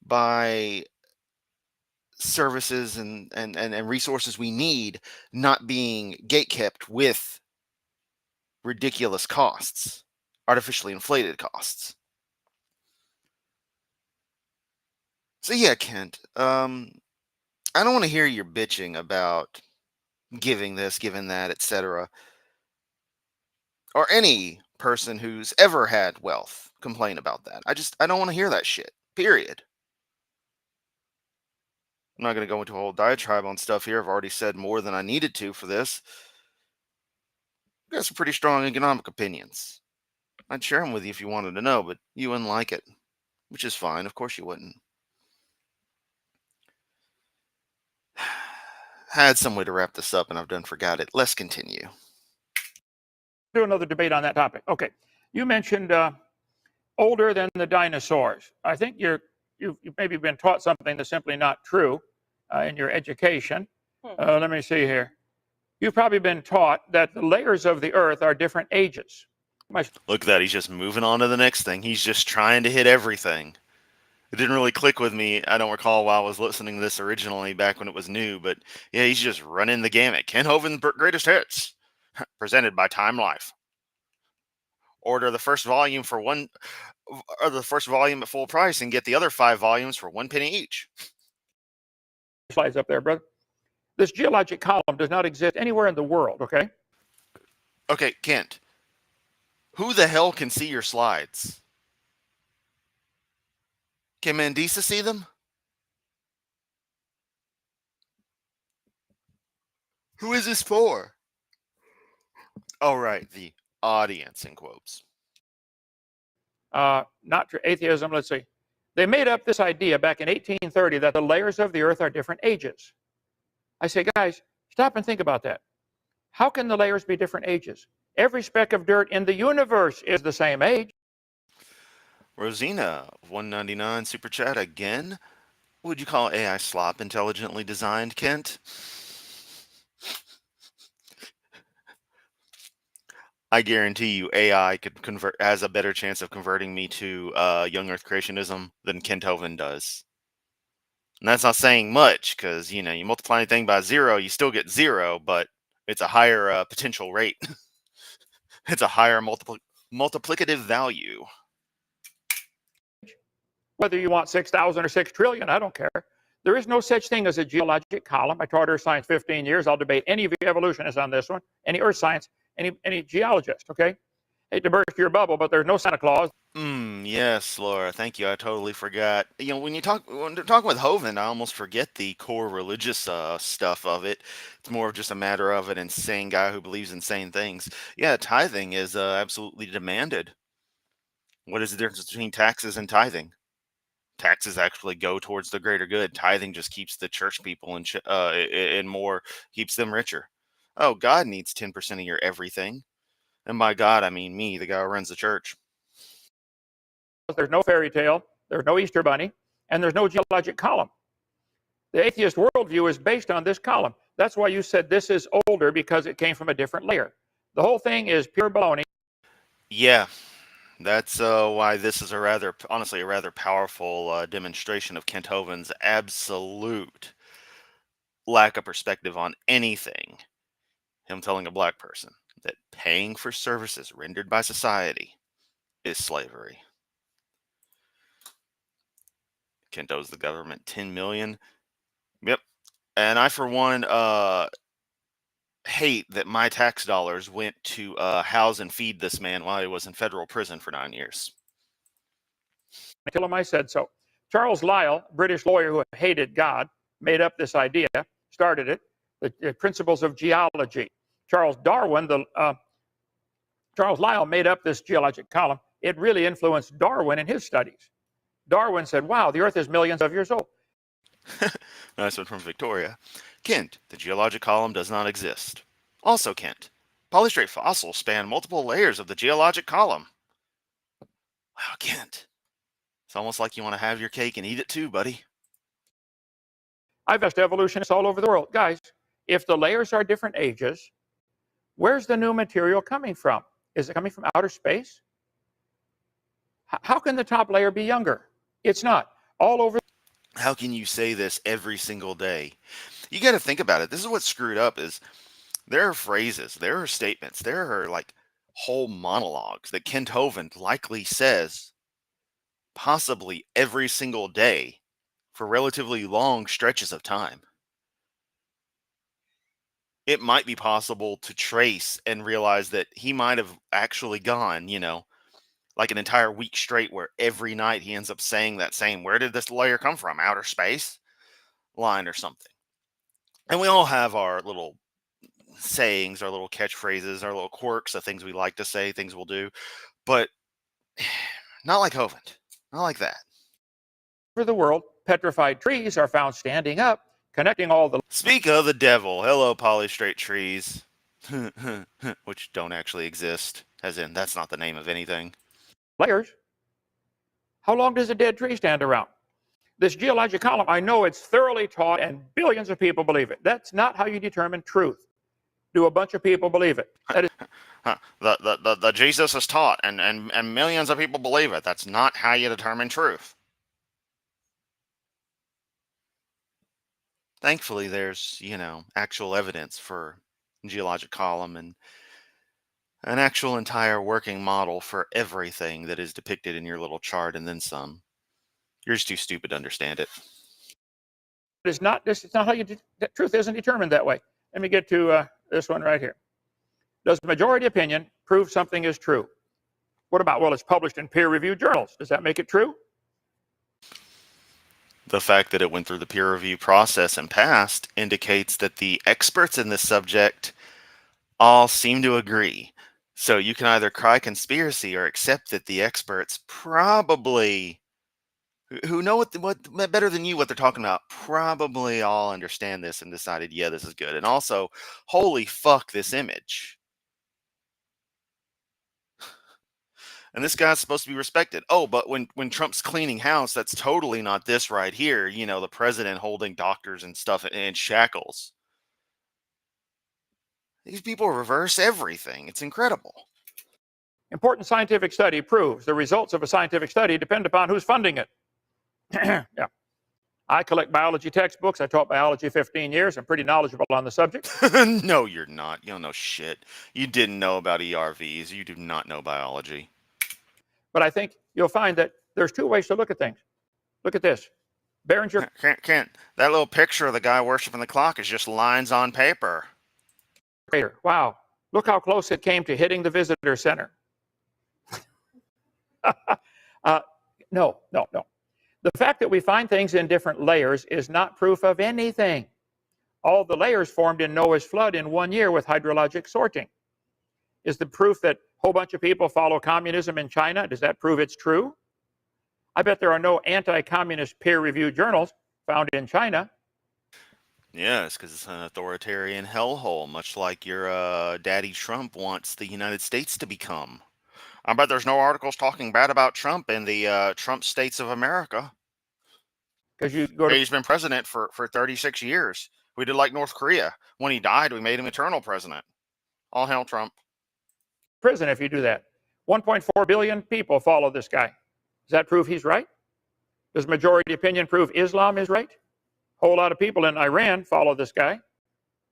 by services and resources we need not being gatekept with ridiculous costs, artificially inflated costs. So yeah, Kent, I don't want to hear your bitching about giving this, giving that, etc. Or any person who's ever had wealth complain about that. I don't want to hear that shit. Period. I'm not going to go into a whole diatribe on stuff here. I've already said more than I needed to for this. I've got some pretty strong economic opinions. I'd share them with you if you wanted to know, but you wouldn't like it, which is fine. Of course you wouldn't. Had some way to wrap this up and I've done forgot it. Let's continue. Do another debate on that topic. Okay. You mentioned older than the dinosaurs. I think you've maybe been taught something that's simply not true in your education. Let me see here. You've probably been taught that the layers of the earth are different ages. Look at that. He's just moving on to the next thing. He's just trying to hit everything. It didn't really click with me. I don't recall while I was listening to this originally back when it was new, but yeah, he's just running the gamut. Ken Hovind Greatest Hits, presented by Time Life. Order the first volume at full price and get the other 5 volumes for 1 penny each. Slides up there, brother. This geologic column does not exist anywhere in the world, okay? Okay, Kent. Who the hell can see your slides? Can Mandisa see them? Who is this for? Oh, right, the audience, in quotes. Not true. Atheism, let's see. They made up this idea back in 1830 that the layers of the earth are different ages. I say, guys, stop and think about that. How can the layers be different ages? Every speck of dirt in the universe is the same age. Rosina, 199 super chat again. Would you call AI slop intelligently designed, Kent? I guarantee you AI has a better chance of converting me to young earth creationism than Kent Hovind does. And that's not saying much, because you multiply anything by 0, you still get 0, but it's a higher potential rate. It's a higher multiplicative value. Whether you want 6,000 or 6 trillion, I don't care. There is no such thing as a geologic column. I taught earth science 15 years. I'll debate any of you evolutionists on this one, any earth science. any geologist, okay? Hate to burst your bubble, but there's no Santa Claus. Yes, Laura. Thank you. I totally forgot. When they're talking with Hovind, I almost forget the core religious stuff of it. It's more of just a matter of an insane guy who believes insane things. Yeah, tithing is absolutely demanded. What is the difference between taxes and tithing? Taxes actually go towards the greater good. Tithing just keeps the church people and more keeps them richer. Oh, God needs 10% of your everything, and by God I mean me, the guy who runs the church. There's no fairy tale, there's no Easter bunny, and there's no geologic column. The atheist worldview is based on this column. That's why you said this is older, because it came from a different layer. The whole thing is pure baloney. Yeah, that's why this is honestly, a rather powerful demonstration of Kent Hovind's absolute lack of perspective on anything. Him telling a black person that paying for services rendered by society is slavery. Kent owes the government $10 million. Yep. And I, for one, hate that my tax dollars went to house and feed this man while he was in federal prison for 9 years. Tell him I said so. Charles Lyell, British lawyer who hated God, made up this idea, started it, the principles of geology. Charles Lyell made up this geologic column. It really influenced Darwin in his studies. Darwin said, wow, the earth is millions of years old. Nice one from Victoria. Kent, the geologic column does not exist. Also Kent, polystrate fossils span multiple layers of the geologic column. Wow, Kent. It's almost like you want to have your cake and eat it too, buddy. I've asked evolutionists all over the world, guys, if the layers are different ages, where's the new material coming from? Is it coming from outer space? How can the top layer be younger? It's not. All over. How can you say this every single day? You got to think about it. This is what's screwed up is there are phrases, there are statements, there are like whole monologues that Kent Hovind likely says possibly every single day for relatively long stretches of time. It might be possible to trace and realize that he might have actually gone, like an entire week straight where every night he ends up saying that same, where did this layer come from? Outer space line or something. And we all have our little sayings, our little catchphrases, our little quirks of things we like to say, things we'll do, but not like Hovind, not like that. Over the world, petrified trees are found standing up, connecting all the. Speak of the devil. Hello, polystrate trees, which don't actually exist, as in that's not the name of anything. Layers. How long does a dead tree stand around? This geologic column, I know it's thoroughly taught and billions of people believe it. That's not how you determine truth. Do a bunch of people believe it? That is. The Jesus is taught and millions of people believe it. That's not how you determine truth. Thankfully, there's, actual evidence for geologic column and an actual entire working model for everything that is depicted in your little chart and then some. You're just too stupid to understand it. It's not how truth isn't determined that way. Let me get to this one right here. Does majority opinion prove something is true? What about, well, it's published in peer-reviewed journals. Does that make it true? The fact that it went through the peer review process and passed indicates that the experts in this subject all seem to agree. So you can either cry conspiracy or accept that the experts probably, who know what better than you what they're talking about, probably all understand this and decided, yeah, this is good. And also, holy fuck, this image. And this guy's supposed to be respected. Oh, but when Trump's cleaning house, that's totally not this right here. The president holding doctors and stuff in shackles. These people reverse everything. It's incredible. Important scientific study proves the results of a scientific study depend upon who's funding it. Yeah. I collect biology textbooks. I taught biology 15 years. I'm pretty knowledgeable on the subject. No, you're not. You don't know shit. You didn't know about ERVs. You do not know biology. But I think you'll find that there's two ways to look at things. Look at this. Behringer. Can't. That little picture of the guy worshiping the clock is just lines on paper. Wow. Look how close it came to hitting the visitor center. No. The fact that we find things in different layers is not proof of anything. All the layers formed in Noah's flood in 1 year with hydrologic sorting. Is the proof that a whole bunch of people follow communism in China? Does that prove it's true? I bet there are no anti-communist peer-reviewed journals found in China. Yeah, it's because it's an authoritarian hellhole, much like your daddy Trump wants the United States to become. I bet there's no articles talking bad about Trump in the Trump states of America. Because you go to He's been president for 36 years. We did like North Korea. When he died, we made him eternal president. All hail Trump. prison if you do that. 1.4 billion people follow this guy. Does that prove he's right? Does majority opinion prove Islam is right? A whole lot of people in Iran follow this guy.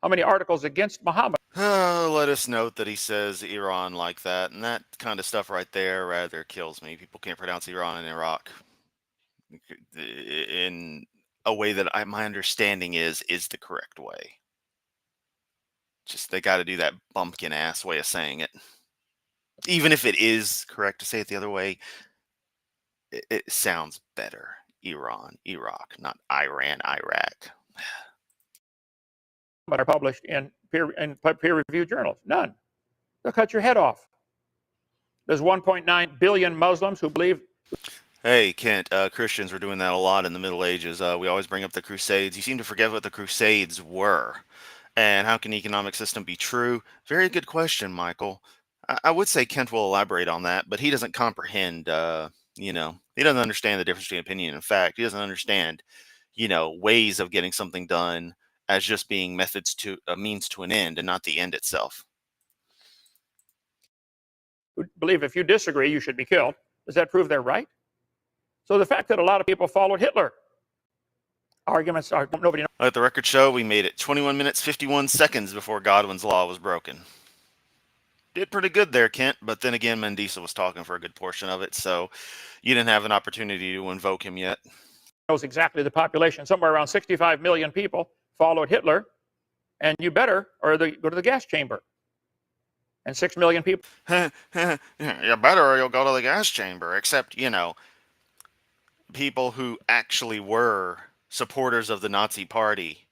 How many articles against Muhammad? Let us note that he says Iran like that, and that kind of stuff right there rather kills me. People can't pronounce Iran and Iraq in a way that my understanding is the correct way. Just they got to do that bumpkin ass way of saying it. Even if it is correct to say it the other way, it sounds better. Iran, Iraq, not Iran, Iraq. Are published in peer-reviewed journals? None. They'll cut your head off. There's 1.9 billion Muslims who believe. Hey, Kent, Christians were doing that a lot in the Middle Ages. We always bring up the Crusades. You seem to forget what the Crusades were. And how can economic system be true? Very good question, Michael. I would say Kent will elaborate on that, but he doesn't comprehend, he doesn't understand the difference between opinion and fact. He doesn't understand, ways of getting something done as just being methods to a means to an end and not the end itself. Who believe if you disagree, you should be killed. Does that prove they're right? So the fact that a lot of people followed Hitler, arguments are nobody knows. Let the record show we made it 21 minutes 51 seconds before Godwin's law was broken. Did pretty good there, Kent, but then again, Mandisa was talking for a good portion of it, so you didn't have an opportunity to invoke him yet. Knows exactly the population. Somewhere around 65 million people followed Hitler, and you better, or go to the gas chamber. And 6 million people. You better, or you'll go to the gas chamber. Except, people who actually were supporters of the Nazi Party,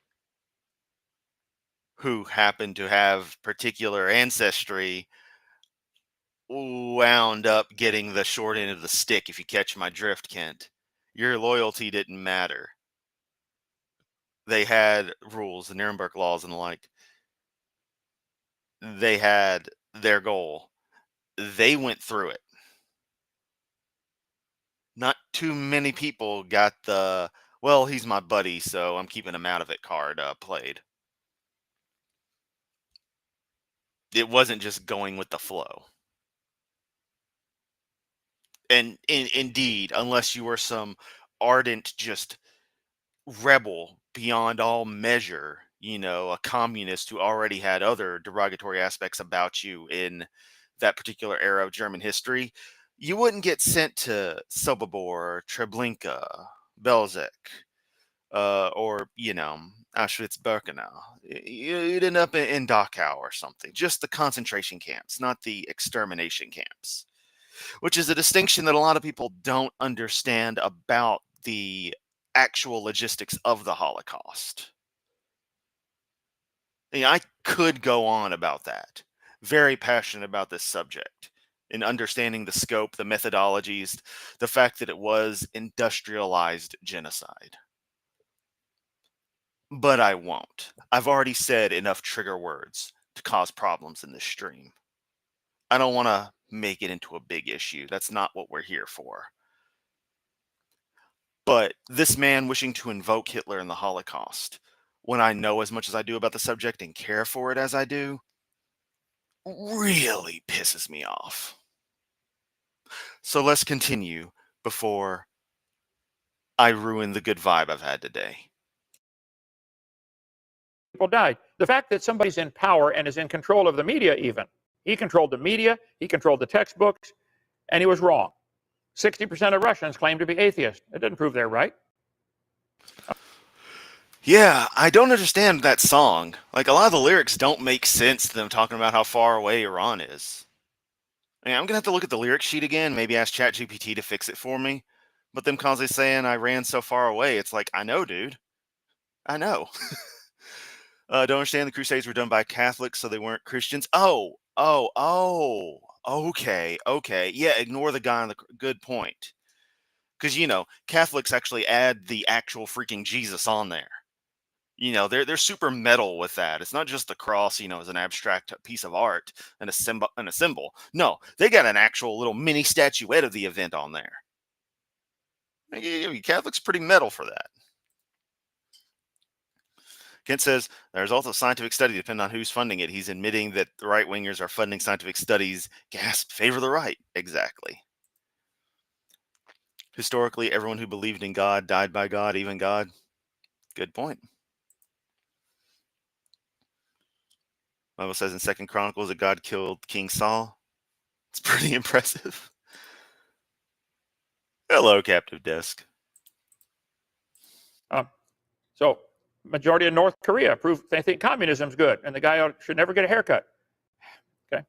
who happened to have particular ancestry, wound up getting the short end of the stick, if you catch my drift, Kent. Your loyalty didn't matter. They had rules, the Nuremberg laws and the like. They had their goal. They went through it. Not too many people got the, well, he's my buddy, so I'm keeping him out of it card played. It wasn't just going with the flow. And indeed, unless you were some ardent, just rebel beyond all measure, a communist who already had other derogatory aspects about you in that particular era of German history, you wouldn't get sent to Sobibor, Treblinka, Belzec, or, Auschwitz-Birkenau. You'd end up in Dachau or something. Just the concentration camps, not the extermination camps. Which is a distinction that a lot of people don't understand about the actual logistics of the Holocaust. I could go on about that. Very passionate about this subject. In understanding the scope, the methodologies, the fact that it was industrialized genocide. But I won't. I've already said enough trigger words to cause problems in this stream. I don't want to make it into a big issue. That's not what we're here for. But this man wishing to invoke Hitler and the Holocaust, when I know as much as I do about the subject and care for it as I do, really pisses me off. So let's continue before I ruin the good vibe I've had today. People died. The fact that somebody's in power and is in control of the media even. He controlled the media, he controlled the textbooks, and he was wrong. 60% of Russians claim to be atheists. It doesn't prove they're right. Yeah, I don't understand that song. Like, a lot of the lyrics don't make sense to them talking about how far away Iran is. I mean, I'm gonna have to look at the lyric sheet again, maybe ask ChatGPT to fix it for me. But them constantly saying I ran so far away, it's like, I know, dude. I know. Don't understand the Crusades were done by Catholics, so they weren't Christians. Oh. Okay. Yeah, ignore the guy on the good point. Because, Catholics actually add the actual freaking Jesus on there. They're super metal with that. It's not just the cross, as an abstract piece of art and a symbol. No, they got an actual little mini statuette of the event on there. Catholics pretty metal for that. Kent says the results of scientific study depend on who's funding it. He's admitting that the right wingers are funding scientific studies. Gasp, favor the right. Exactly. Historically, everyone who believed in God died by God, even God. Good point. Bible says in 2 Chronicles that God killed King Saul. It's pretty impressive. Hello, Captive Desk. So majority of North Korea they think communism's good, and the guy should never get a haircut. Okay.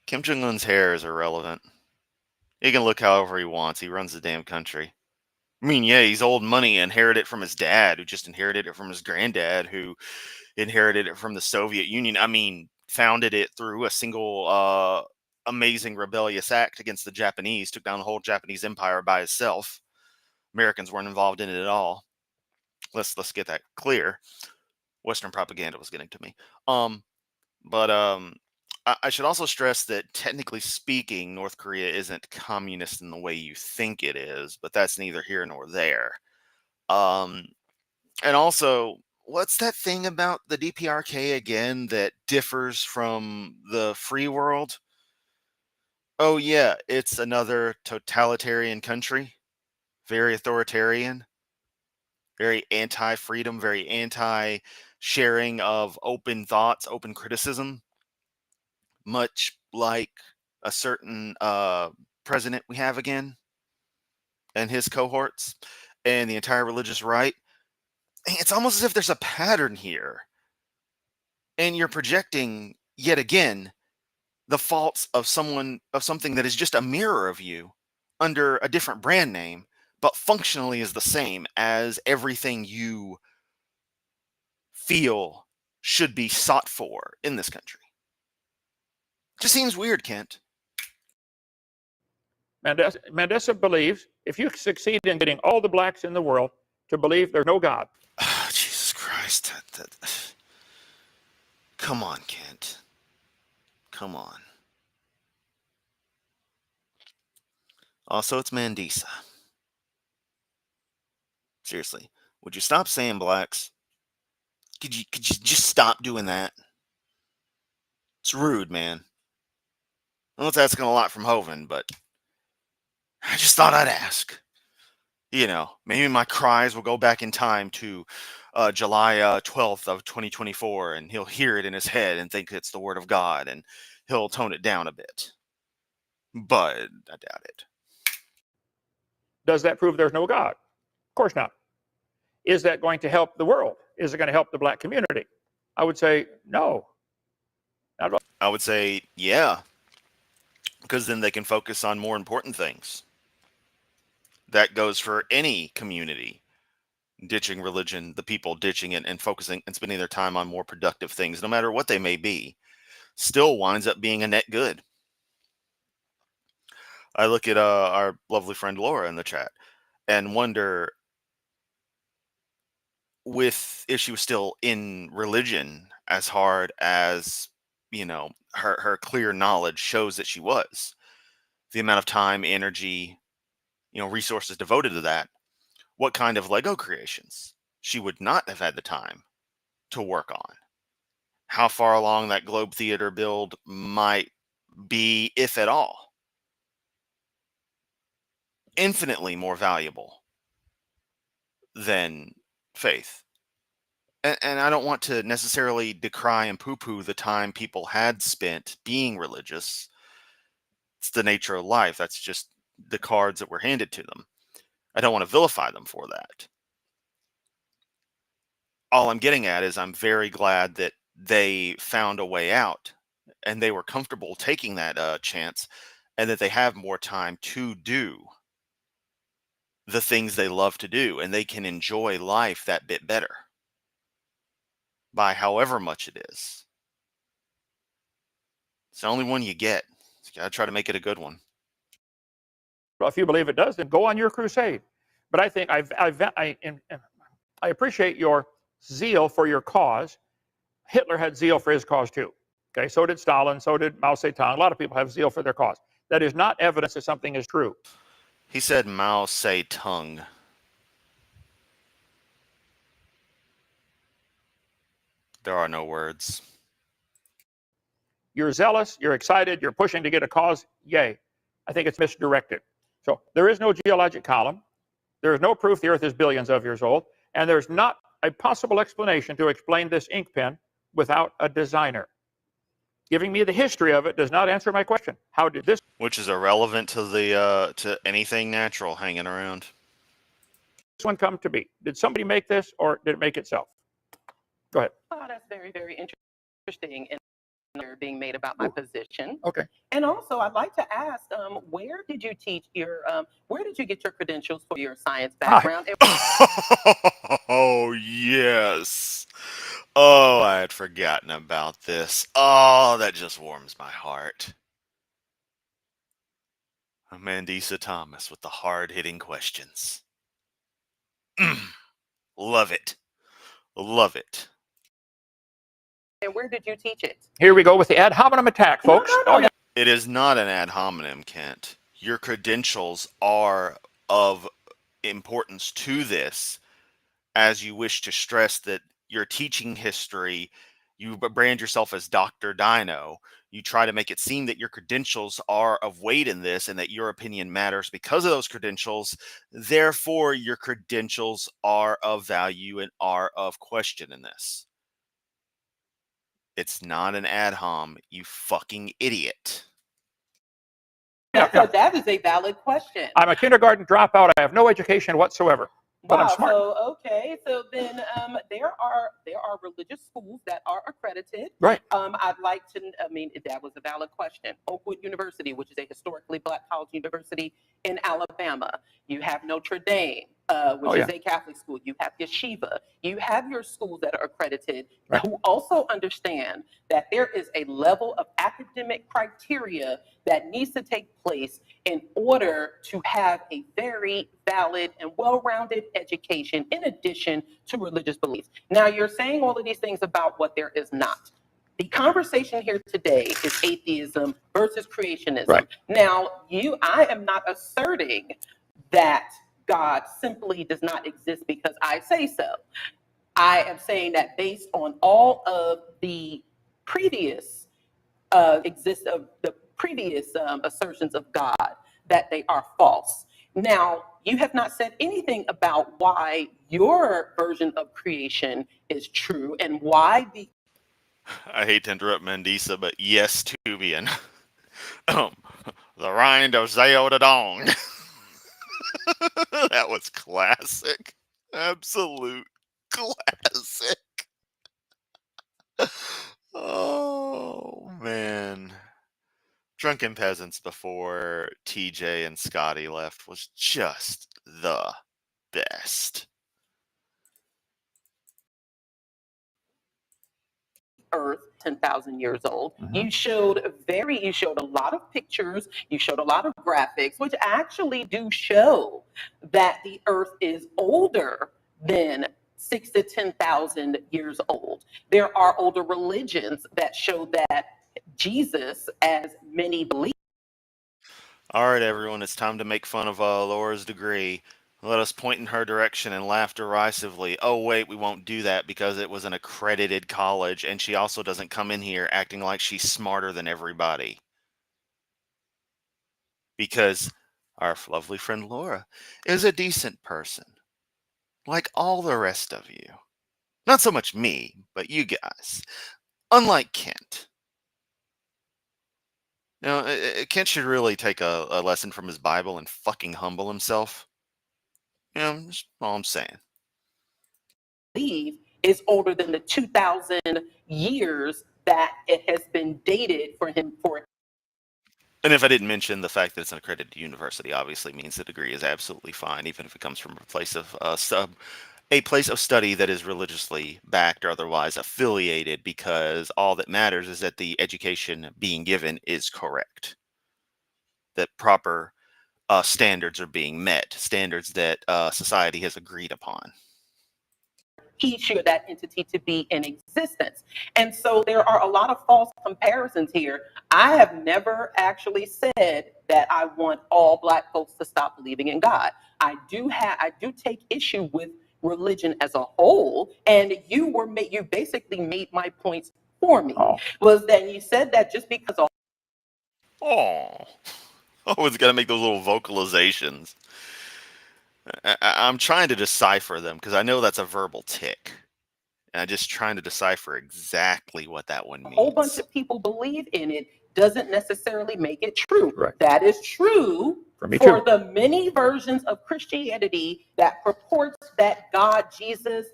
Kim Jong-un's hair is irrelevant. He can look however he wants. He runs the damn country. I mean, yeah, he's old money, inherited it from his dad, who just inherited it from his granddad, who inherited it from the Soviet Union. I mean, founded it through a single amazing rebellious act against the Japanese, took down the whole Japanese empire by himself. Americans weren't involved in it at all. Let's get that clear. Western propaganda was getting to me. But I should also stress that technically speaking, North Korea isn't communist in the way you think it is, but that's neither here nor there. And also, what's that thing about the DPRK again that differs from the free world? Oh, yeah, it's another totalitarian country, very authoritarian, very anti freedom, very anti sharing of open thoughts, open criticism, much like a certain president we have again and his cohorts and the entire religious right. It's almost as if there's a pattern here, and you're projecting yet again the faults of something that is just a mirror of you under a different brand name, but functionally is the same as everything you feel should be sought for in this country. Just seems weird, Kent. Mandisa believes if you succeed in getting all the blacks in the world to believe there's no God. Jesus Christ. Come on, Kent. Come on. Also, it's Mandisa. Seriously, would you stop saying blacks? Could you just stop doing that? It's rude, man. I know it's asking a lot from Hovind, but I just thought I'd ask. Maybe my cries will go back in time to July 12th of 2024, and he'll hear it in his head and think it's the word of God, and he'll tone it down a bit. But I doubt it. Does that prove there's no God? Of course not. Is that going to help the world? Is it going to help the black community? I would say no. Not at all. I would say yeah, because then they can focus on more important things. That goes for any community. Ditching religion, the people ditching it and focusing and spending their time on more productive things, no matter what they may be, still winds up being a net good. I look at our lovely friend Laura in the chat and wonder if she was still in religion as hard as her clear knowledge shows that she was. The amount of time, energy, resources devoted to that, what kind of Lego creations she would not have had the time to work on. How far along that Globe Theater build might be, if at all. Infinitely more valuable than faith. And I don't want to necessarily decry and poo-poo the time people had spent being religious. It's the nature of life. That's just the cards that were handed to them. I don't want to vilify them for that. All I'm getting at is I'm very glad that they found a way out and they were comfortable taking that chance, and that they have more time to do the things they love to do, and they can enjoy life that bit better by however much it is. It's the only one you get. You got to try to make it a good one. Well, if you believe it does, then go on your crusade. But I think I appreciate your zeal for your cause. Hitler had zeal for his cause too. Okay, so did Stalin, so did Mao Zedong. A lot of people have zeal for their cause. That is not evidence that something is true. He said Mao Zedong. There are no words. You're zealous, you're excited, you're pushing to get a cause, yay. I think it's misdirected. So there is no geologic column. There is no proof the Earth is billions of years old. And there's not a possible explanation to explain this ink pen without a designer. Giving me the history of it does not answer my question. How did this? Which is irrelevant to the to anything natural hanging around. This one come to be? Did somebody make this, or did it make itself? Go ahead. Oh, that's very, very interesting. And they're being made about my position. Okay. And also, I'd like to ask, where did you teach your, where did you get your credentials for your science background? Oh, yes. Oh, I had forgotten about this. Oh, that just warms my heart. Mandisa Thomas with the hard-hitting questions. Love it. Love it. And where did you teach it? Here we go with the ad hominem attack, folks. No. Oh, yeah. It is not an ad hominem, Kent. Your credentials are of importance to this, as you wish to stress that your teaching history, you brand yourself as Dr. Dino. You try to make it seem that your credentials are of weight in this and that your opinion matters because of those credentials. Therefore, your credentials are of value and are of question in this. It's not an ad hom, you fucking idiot. Yeah. That is a valid question. I'm a kindergarten dropout. I have no education whatsoever. But Wow. I'm smart. So okay. So then there are religious schools that are accredited. Right. I'd like to. I mean, that was a valid question. Oakwood University, which is a historically Black college university in Alabama. You have Notre Dame, which is a Catholic school. You have Yeshiva. You have your schools that are accredited, who also understand that there is a level of academic criteria that needs to take place in order to have a very valid and well-rounded education in addition to religious beliefs. Now, you're saying all of these things about what there is not. The conversation here today is atheism versus creationism. Right. Now, I am not asserting that God simply does not exist because I say so. I am saying that based on all of the previous assertions of God, that they are false. Now, you have not said anything about why your version of creation is true and why the... I hate to interrupt Mandisa, but yes, Tubian. The rind of Zeodadong. That was classic. Absolute classic. Oh, man. Drunken Peasants before TJ and Scotty left was just the best. Earth 10,000 years old. You showed a lot of pictures, you showed a lot of graphics, which actually do show that the Earth is older than 6,000 to 10,000 years old. There are older religions that show that Jesus, as many believe. All right, everyone, it's time to make fun of Laura's degree. Let us point in her direction and laugh derisively. Oh, wait, we won't do that because it was an accredited college, and she also doesn't come in here acting like she's smarter than everybody. Because our lovely friend Laura is a decent person, like all the rest of you. Not so much me, but you guys. Unlike Kent. Kent should really take a lesson from his Bible and fucking humble himself. That's all I'm saying. Believe is older than the 2,000 years that it has been dated for him for. And if I didn't mention the fact that it's an accredited university, obviously means the degree is absolutely fine, even if it comes from a place of study that is religiously backed or otherwise affiliated, because all that matters is that the education being given is correct, that proper standards are being met, standards that society has agreed upon. Teach you that entity to be in existence. And so there are a lot of false comparisons here. I have never actually said that I want all Black folks to stop believing in God. I do take issue with religion as a whole, and you basically made my points for me. Was that you said that just because of it's got to make those little vocalizations. I'm trying to decipher them because I know that's a verbal tick. And I'm just trying to decipher exactly what that one means. a whole bunch of people believe in it doesn't necessarily make it true. Right. That is true For me for too. the many versions of Christianity that purports that God, Jesus,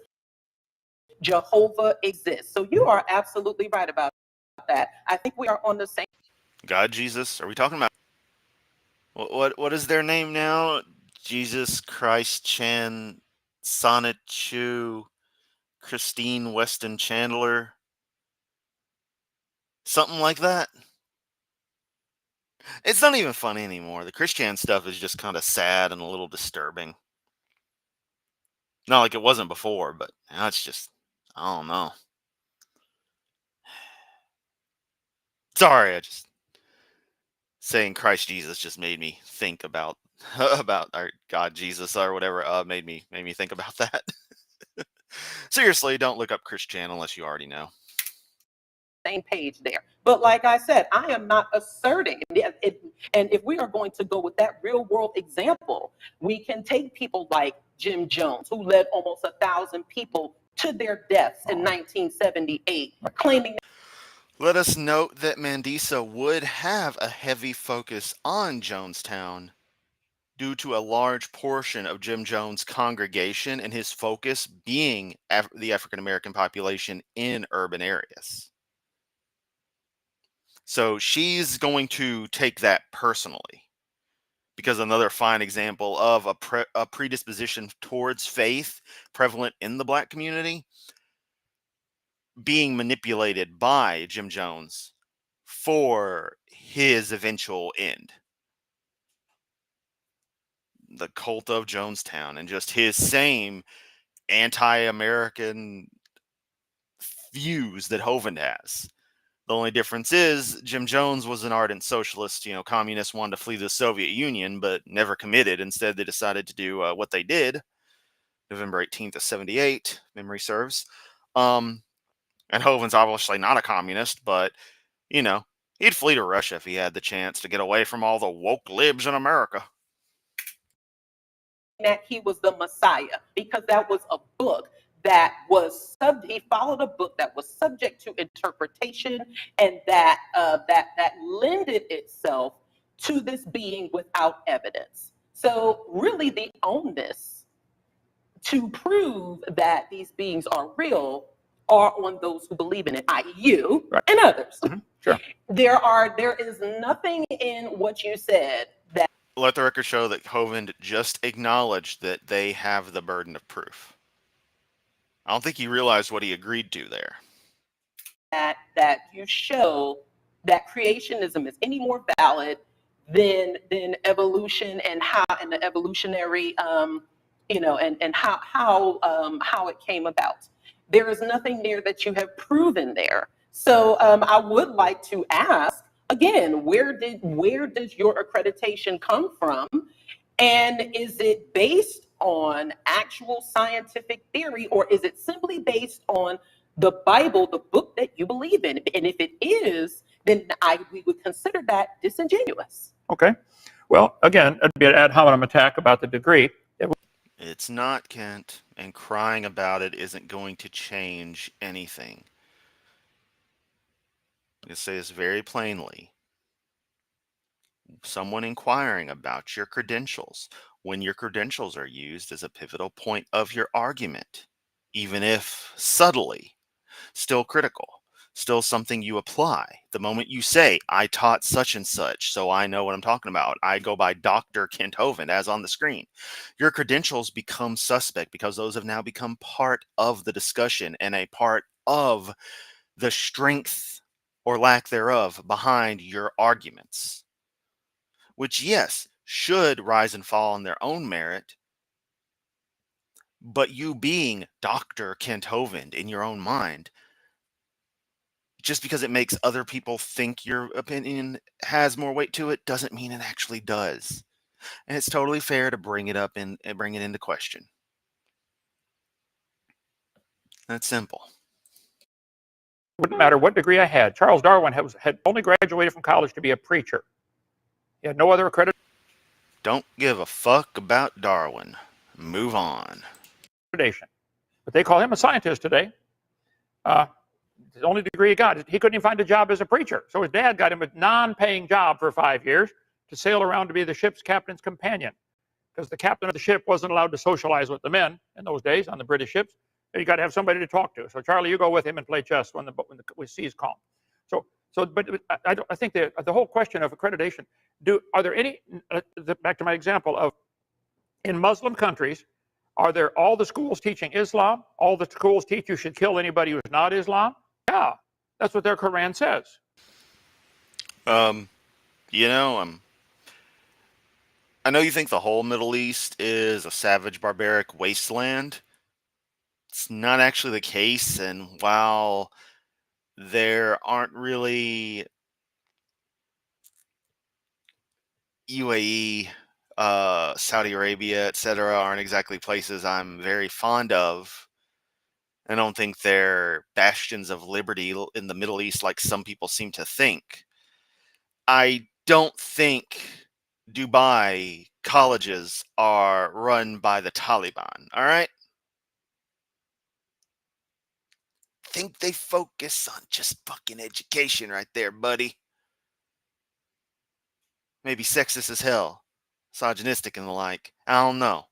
Jehovah exists. So you are absolutely right about that. I think we are on the same. God, Jesus, are we talking about what is their name now? Jesus Christ Chan, Sonnet Chu, Christine Weston Chandler, something like that. It's not even funny anymore. The Christian stuff is just kind of sad and a little disturbing. Not like it wasn't before, but now it's just, I don't know. Sorry, I just saying Christ Jesus just made me think about about our God Jesus or whatever. Made me think about that. Seriously, don't look up Christian unless you already know. Same page there. But like I said, I am not asserting. And if we are going to go with that real world example, we can take people like Jim Jones, who led almost 1,000 people to their deaths in 1978, claiming. Let us note that Mandisa would have a heavy focus on Jonestown due to a large portion of Jim Jones' congregation and his focus being the African American population in urban areas. So she's going to take that personally, because another fine example of a predisposition towards faith prevalent in the Black community being manipulated by Jim Jones for his eventual end. The cult of Jonestown and just his same anti-American views that Hovind has. The only difference is Jim Jones was an ardent socialist. Communists wanted to flee the Soviet Union, but never committed. Instead, they decided to do what they did. November 18th of 78, memory serves. And Hovind's obviously not a communist, but, he'd flee to Russia if he had the chance to get away from all the woke libs in America. That he was the Messiah, because that was a book that was he followed a book that was subject to interpretation, and that lended itself to this being without evidence. So really the onus to prove that these beings are real are on those who believe in it, i.e. you, right, and others. Mm-hmm. Sure. There is nothing in what you said that. Let the record show that Hovind just acknowledged that they have the burden of proof. I don't think he realized what he agreed to there. That you show that creationism is any more valid than evolution, and the evolutionary and how it came about. There is nothing there that you have proven there. So I would like to ask again, where does your accreditation come from? And is it based on actual scientific theory, or is it simply based on the Bible, the book that you believe in? And if it is, then we would consider that disingenuous. Okay. Well, again, it'd be an ad hominem attack about the degree. It's not, Kent, and crying about it isn't going to change anything. I'm going to say this very plainly. someone inquiring about your credentials, when your credentials are used as a pivotal point of your argument, even if subtly, still critical, still something you apply. The moment you say, I taught such and such, so I know what I'm talking about, I go by Dr. Kent Hovind, as on the screen, your credentials become suspect because those have now become part of the discussion and a part of the strength or lack thereof behind your arguments, which, yes, should rise and fall on their own merit. But you being Dr. Kent Hovind in your own mind, just because it makes other people think your opinion has more weight to it, doesn't mean it actually does. And it's totally fair to bring it up and bring it into question. That's simple. Wouldn't matter what degree I had. Charles Darwin had only graduated from college to be a preacher. He had no other accreditation. Don't give a fuck about Darwin. Move on. But they call him a scientist today. The only degree he got, he couldn't even find a job as a preacher. So his dad got him a non-paying job for 5 years to sail around to be the ship's captain's companion, because the captain of the ship wasn't allowed to socialize with the men in those days on the British ships. You got to have somebody to talk to. So Charlie, you go with him and play chess when the sea's calm. But I think the whole question of accreditation. Are there any? Back to my example of, in Muslim countries, are there all the schools teaching Islam? All the schools teach you should kill anybody who's not Islam? Yeah, that's what their Quran says. I know you think the whole Middle East is a savage, barbaric wasteland. It's not actually the case, and while there aren't really UAE, Saudi Arabia, etc., aren't exactly places I'm very fond of. I don't think they're bastions of liberty in the Middle East like some people seem to think. I don't think Dubai colleges are run by the Taliban, all right? Think they focus on just fucking education right there, buddy. Maybe sexist as hell, misogynistic and the like. I don't know.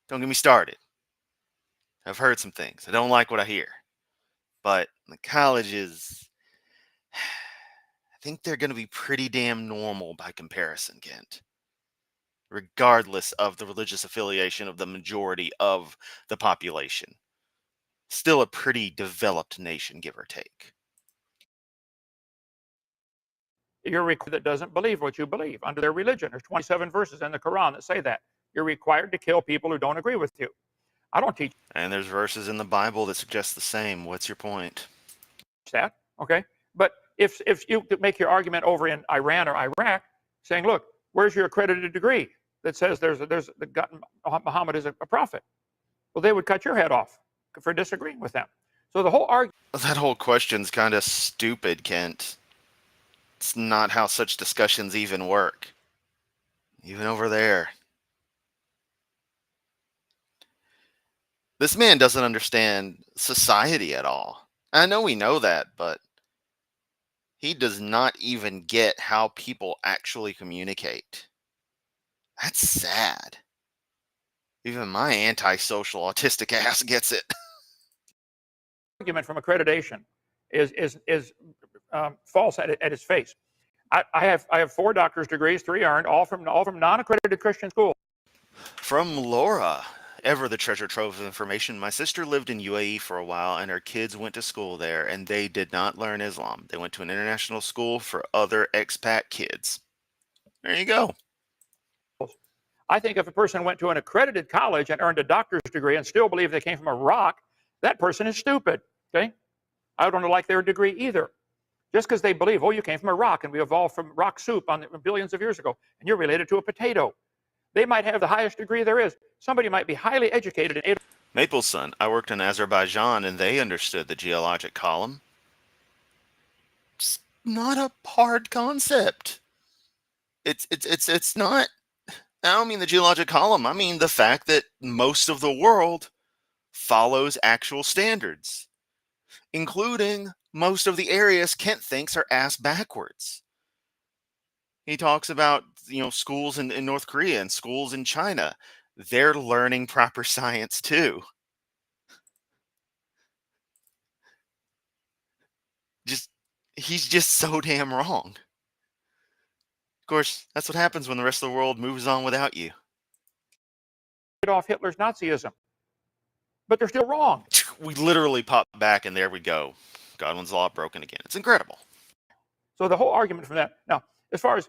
Don't get me started. I've heard some things. I don't like what I hear. But the colleges, I think they're going to be pretty damn normal by comparison, Kent. Regardless of the religious affiliation of the majority of the population. Still a pretty developed nation, give or take. You're that doesn't believe what you believe under their religion. There's 27 verses in the Quran that say that. You're required to kill people who don't agree with you. I don't teach. And there's verses in the Bible that suggest the same. What's your point? That, okay? But if you could make your argument over in Iran or Iraq, saying, look, where's your accredited degree that says Muhammad is a prophet? Well, they would cut your head off for disagreeing with them. So the whole argument. That whole question's kind of stupid, Kent. It's not how such discussions even work. Even over there. This man doesn't understand society at all. I know we know that, but he does not even get how people actually communicate. That's sad. Even my antisocial autistic ass gets it. Argument from accreditation is false at its face. I have 4 doctor's degrees, 3 earned, all from non-accredited Christian schools. From Laura, ever the treasure trove of information. My sister lived in UAE for a while, and her kids went to school there, and they did not learn Islam. They went to an international school for other expat kids. There you go. I think if a person went to an accredited college and earned a doctor's degree and still believed they came from a rock, that person is stupid. Okay, I don't like their degree either. Just because they believe, oh, you came from a rock and we evolved from rock soup billions of years ago, and you're related to a potato. They might have the highest degree there is. Somebody might be highly educated in Maple's son, I worked in Azerbaijan, and they understood the geologic column. It's not a hard concept. It's not. I don't mean the geologic column. I mean the fact that most of the world follows actual standards, including most of the areas Kent thinks are ass backwards. He talks about, schools in North Korea and schools in China. They're learning proper science too. He's just so damn wrong. Of course, that's what happens when the rest of the world moves on without you. Off Hitler's Nazism. But they're still wrong. We literally pop back and there we go. Godwin's law broken again. It's incredible. So the whole argument from that. Now, as far as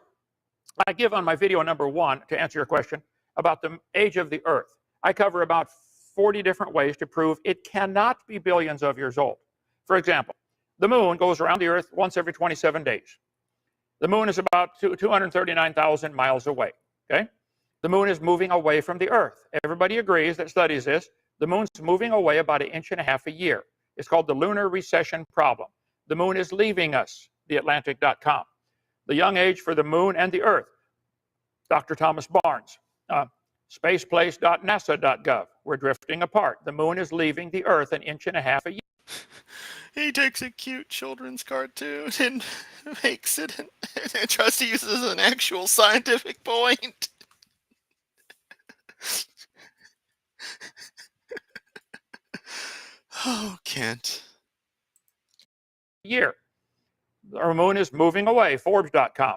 I give on my video number 1 to answer your question about the age of the Earth, I cover about 40 different ways to prove it cannot be billions of years old. For example, the moon goes around the Earth once every 27 days. The moon is about 239,000 miles away. Okay? The moon is moving away from the Earth. Everybody agrees that studies this. The moon's moving away about 1.5 inches a year. It's called the lunar recession problem. The moon is leaving us, theatlantic.com. The young age for the moon and the Earth, Dr. Thomas Barnes. Spaceplace.nasa.gov. We're drifting apart. The moon is leaving the Earth 1.5 inches a year. He takes a cute children's cartoon and makes it and tries to use it as an actual scientific point. Oh, Kent. Year. Our moon is moving away, Forbes.com.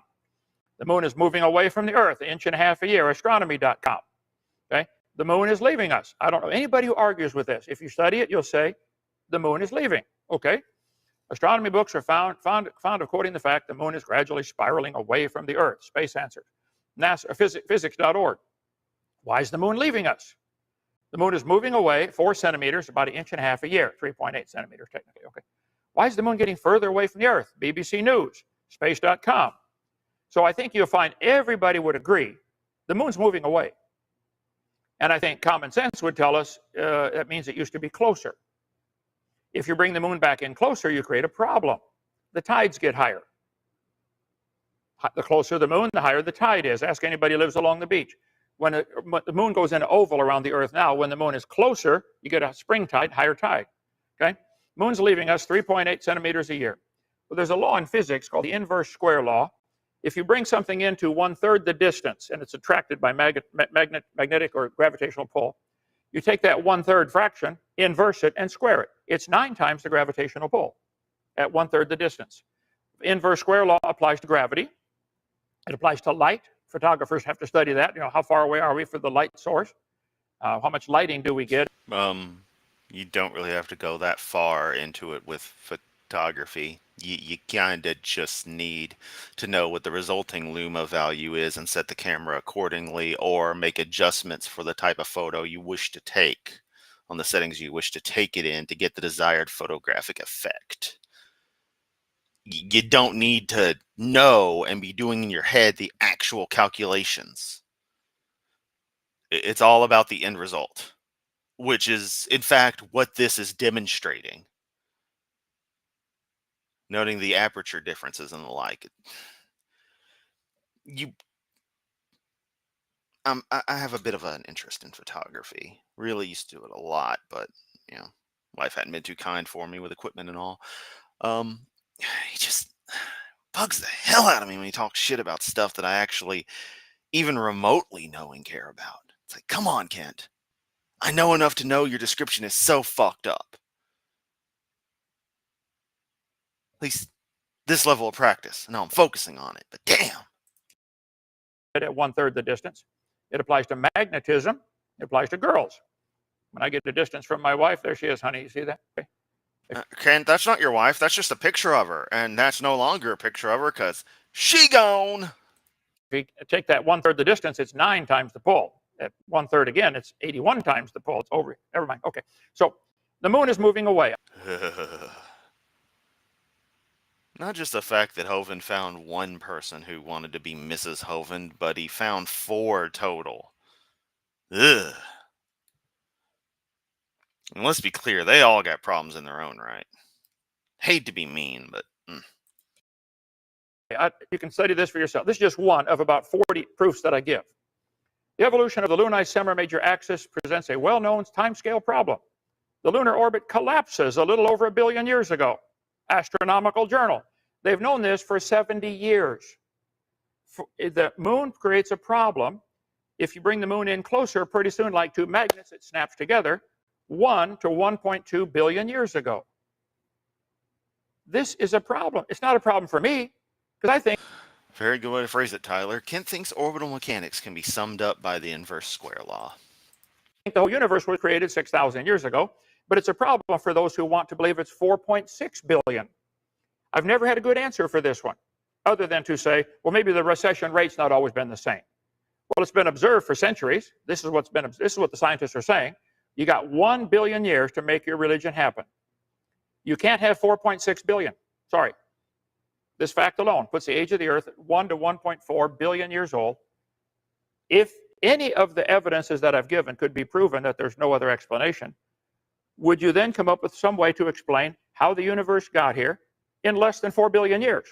The moon is moving away from the Earth 1.5 inches a year, Astronomy.com. Okay? The moon is leaving us. I don't know anybody who argues with this. If you study it, you'll say the moon is leaving. Okay? Astronomy books are found of quoting the fact the moon is gradually spiraling away from the Earth. Space Answers. NASA, physics.org. Why is the moon leaving us? The moon is moving away 4 centimeters, about 1.5 inches a year, 3.8 centimeters technically. Okay. Why is the moon getting further away from the Earth? BBC News, space.com. So I think you'll find everybody would agree the moon's moving away. And I think common sense would tell us that means it used to be closer. If you bring the moon back in closer, you create a problem. The tides get higher. The closer the moon, the higher the tide is. Ask anybody who lives along the beach. When the moon goes in an oval around the Earth now, when the moon is closer, you get a spring tide, higher tide. Okay? Moon's leaving us 3.8 centimeters a year. Well, there's a law in physics called the inverse square law. If you bring something into 1/3 the distance and it's attracted by magnetic or gravitational pull, you take that 1/3 fraction, inverse it, and square it. It's 9 times the gravitational pull at 1/3 the distance. Inverse square law applies to gravity. It applies to light. Photographers have to study that. How far away are we from the light source? How much lighting do we get? You don't really have to go that far into it with photography. You kind of just need to know what the resulting luma value is and set the camera accordingly, or make adjustments for the type of photo you wish to take on the settings you wish to take it in to get the desired photographic effect. You don't need to know and be doing in your head the actual calculations. It's all about the end result, which is, in fact, what this is demonstrating. Noting the aperture differences and the like. I have a bit of an interest in photography. Really used to do it a lot, but life hadn't been too kind for me with equipment and all. He just bugs the hell out of me when he talks shit about stuff that I actually even remotely know and care about. It's like, come on, Kent. I know enough to know your description is so fucked up. At least this level of practice. Now I'm focusing on it, but damn. At 1/3 the distance. It applies to magnetism. It applies to girls. When I get the distance from my wife, there she is, honey. You see that? Okay. Kent, that's not your wife. That's just a picture of her. And that's no longer a picture of her because she gone. If you take that 1/3 the distance, it's 9 times the pull. At 1/3 again, it's 81 times the pull. It's over. Never mind. Okay. So the moon is moving away. Not just the fact that Hovind found one person who wanted to be Mrs. Hovind, but he found 4 total. Ugh. And let's be clear, they all got problems in their own right. Hate to be mean, but... You can study this for yourself. This is just one of about 40 proofs that I give. The evolution of the lunized semi-major axis presents a well-known timescale problem. The lunar orbit collapses a little over 1 billion years ago. Astronomical Journal. They've known this for 70 years. The moon creates a problem. If you bring the moon in closer, pretty soon, like two magnets, it snaps together 1 to 1.2 billion years ago. This is a problem. It's not a problem for me, because I think... Very good way to phrase it, Tyler. Kent thinks orbital mechanics can be summed up by the inverse square law. The whole universe was created 6,000 years ago, but it's a problem for those who want to believe it's 4.6 billion. I've never had a good answer for this one, other than to say, well, maybe the recession rate's not always been the same. Well, it's been observed for centuries. This is what the scientists are saying. You got 1 billion years to make your religion happen. You can't have 4.6 billion. Sorry. This fact alone puts the age of the earth at 1 to 1.4 billion years old. If any of the evidences that I've given could be proven that there's no other explanation, would you then come up with some way to explain how the universe got here in less than 4 billion years?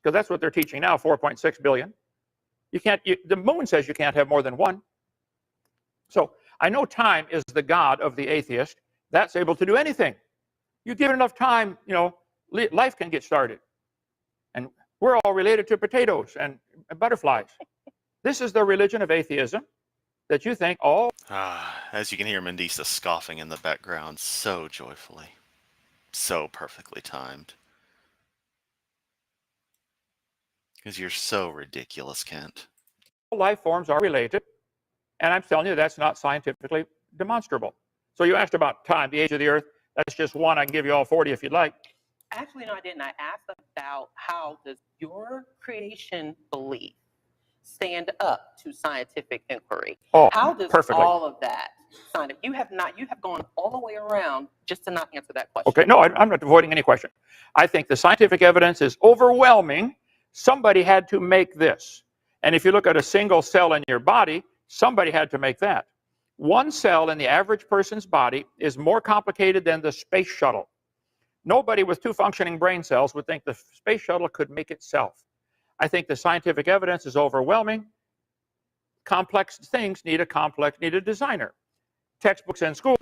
Because that's what they're teaching now, 4.6 billion. The moon says you can't have more than one. So I know time is the god of the atheist. That's able to do anything. You give it enough time, life can get started. And we're all related to potatoes and butterflies. This is the religion of atheism that you think, oh. As you can hear Mandisa scoffing in the background so joyfully. So perfectly timed. Because you're so ridiculous, Kent. Life forms are related. And I'm telling you, that's not scientifically demonstrable. So you asked about time, the age of the earth. That's just one. I can give you all 40 if you'd like. Actually, no, I didn't. I asked about how does your creation belief stand up to scientific inquiry? Oh, how does perfectly. all of that scientific? You have gone all the way around just to not answer that question. Okay, no, I'm not avoiding any question. I think the scientific evidence is overwhelming. Somebody had to make this. And if you look at a single cell in your body, somebody had to make that. One cell in the average person's body is more complicated than the space shuttle. Nobody with 2 functioning brain cells would think the space shuttle could make itself. I think the scientific evidence is overwhelming. Complex things need a designer. Textbooks in school.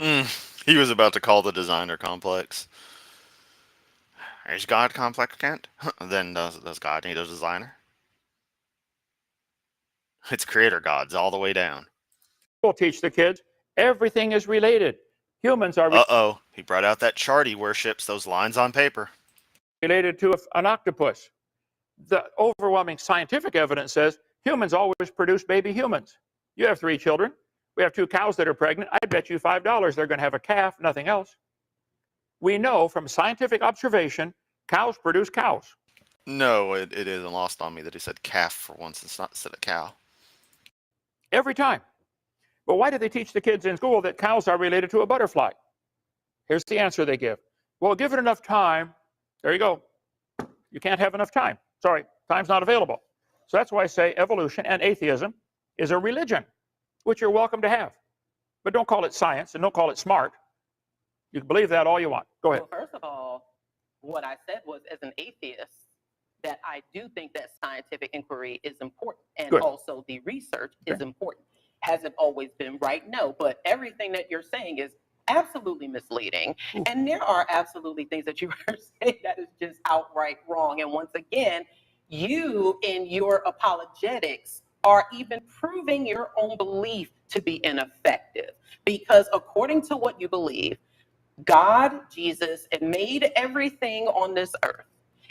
He was about to call the designer complex. Is God complex, Kent? Then does God need a designer? It's creator gods all the way down. We'll teach the kids everything is related. Humans are Uh-oh. He brought out that chart he worships, those lines on paper. related to an octopus. The overwhelming scientific evidence says humans always produce baby humans. You have 3 children. We have 2 cows that are pregnant. I bet you $5 they're going to have a calf, nothing else. We know from scientific observation, cows produce cows. No, it isn't lost on me that he said calf for once instead of cow. Every time. But why do they teach the kids in school that cows are related to a butterfly? Here's the answer they give. Well, give it enough time. There you go. You can't have enough time. Sorry, time's not available. So that's why I say evolution and atheism is a religion, which you're welcome to have. But don't call it science and don't call it smart. You can believe that all you want. Go ahead. Well, first of all, what I said was, as an atheist, that I do think that scientific inquiry is important, and Good. also the research is important. Has it always been right? No, but everything that you're saying is absolutely misleading. Ooh. And there are absolutely things that you are saying that is just outright wrong. And once again, you in your apologetics are even proving your own belief to be ineffective. Because according to what you believe, God, Jesus, made everything on this earth.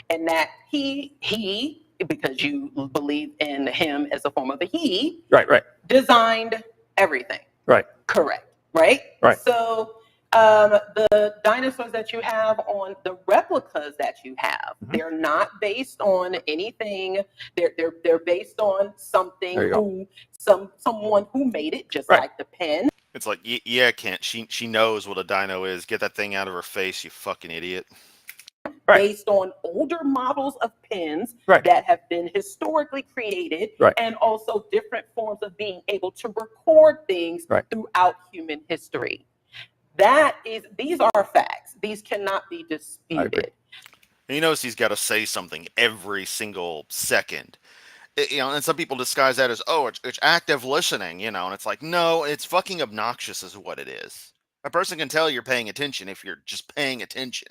And that he, because you believe in him as a form of a he, Right. designed everything. Right. Correct. Right? Right. So the dinosaurs that you have on the replicas that you have, they're not based on anything. They're based on something someone who made it, just like the pen. It's like, yeah, Kent, she knows what a dino is. Get that thing out of her face, you fucking idiot. Based on older models of pens that have been historically created, and also different forms of being able to record things throughout human history. These are facts. These cannot be disputed. And you notice he's got to say something every single second. And some people disguise that as, oh, it's active listening, and it's like, no, it's fucking obnoxious is what it is. A person can tell you're paying attention if you're just paying attention.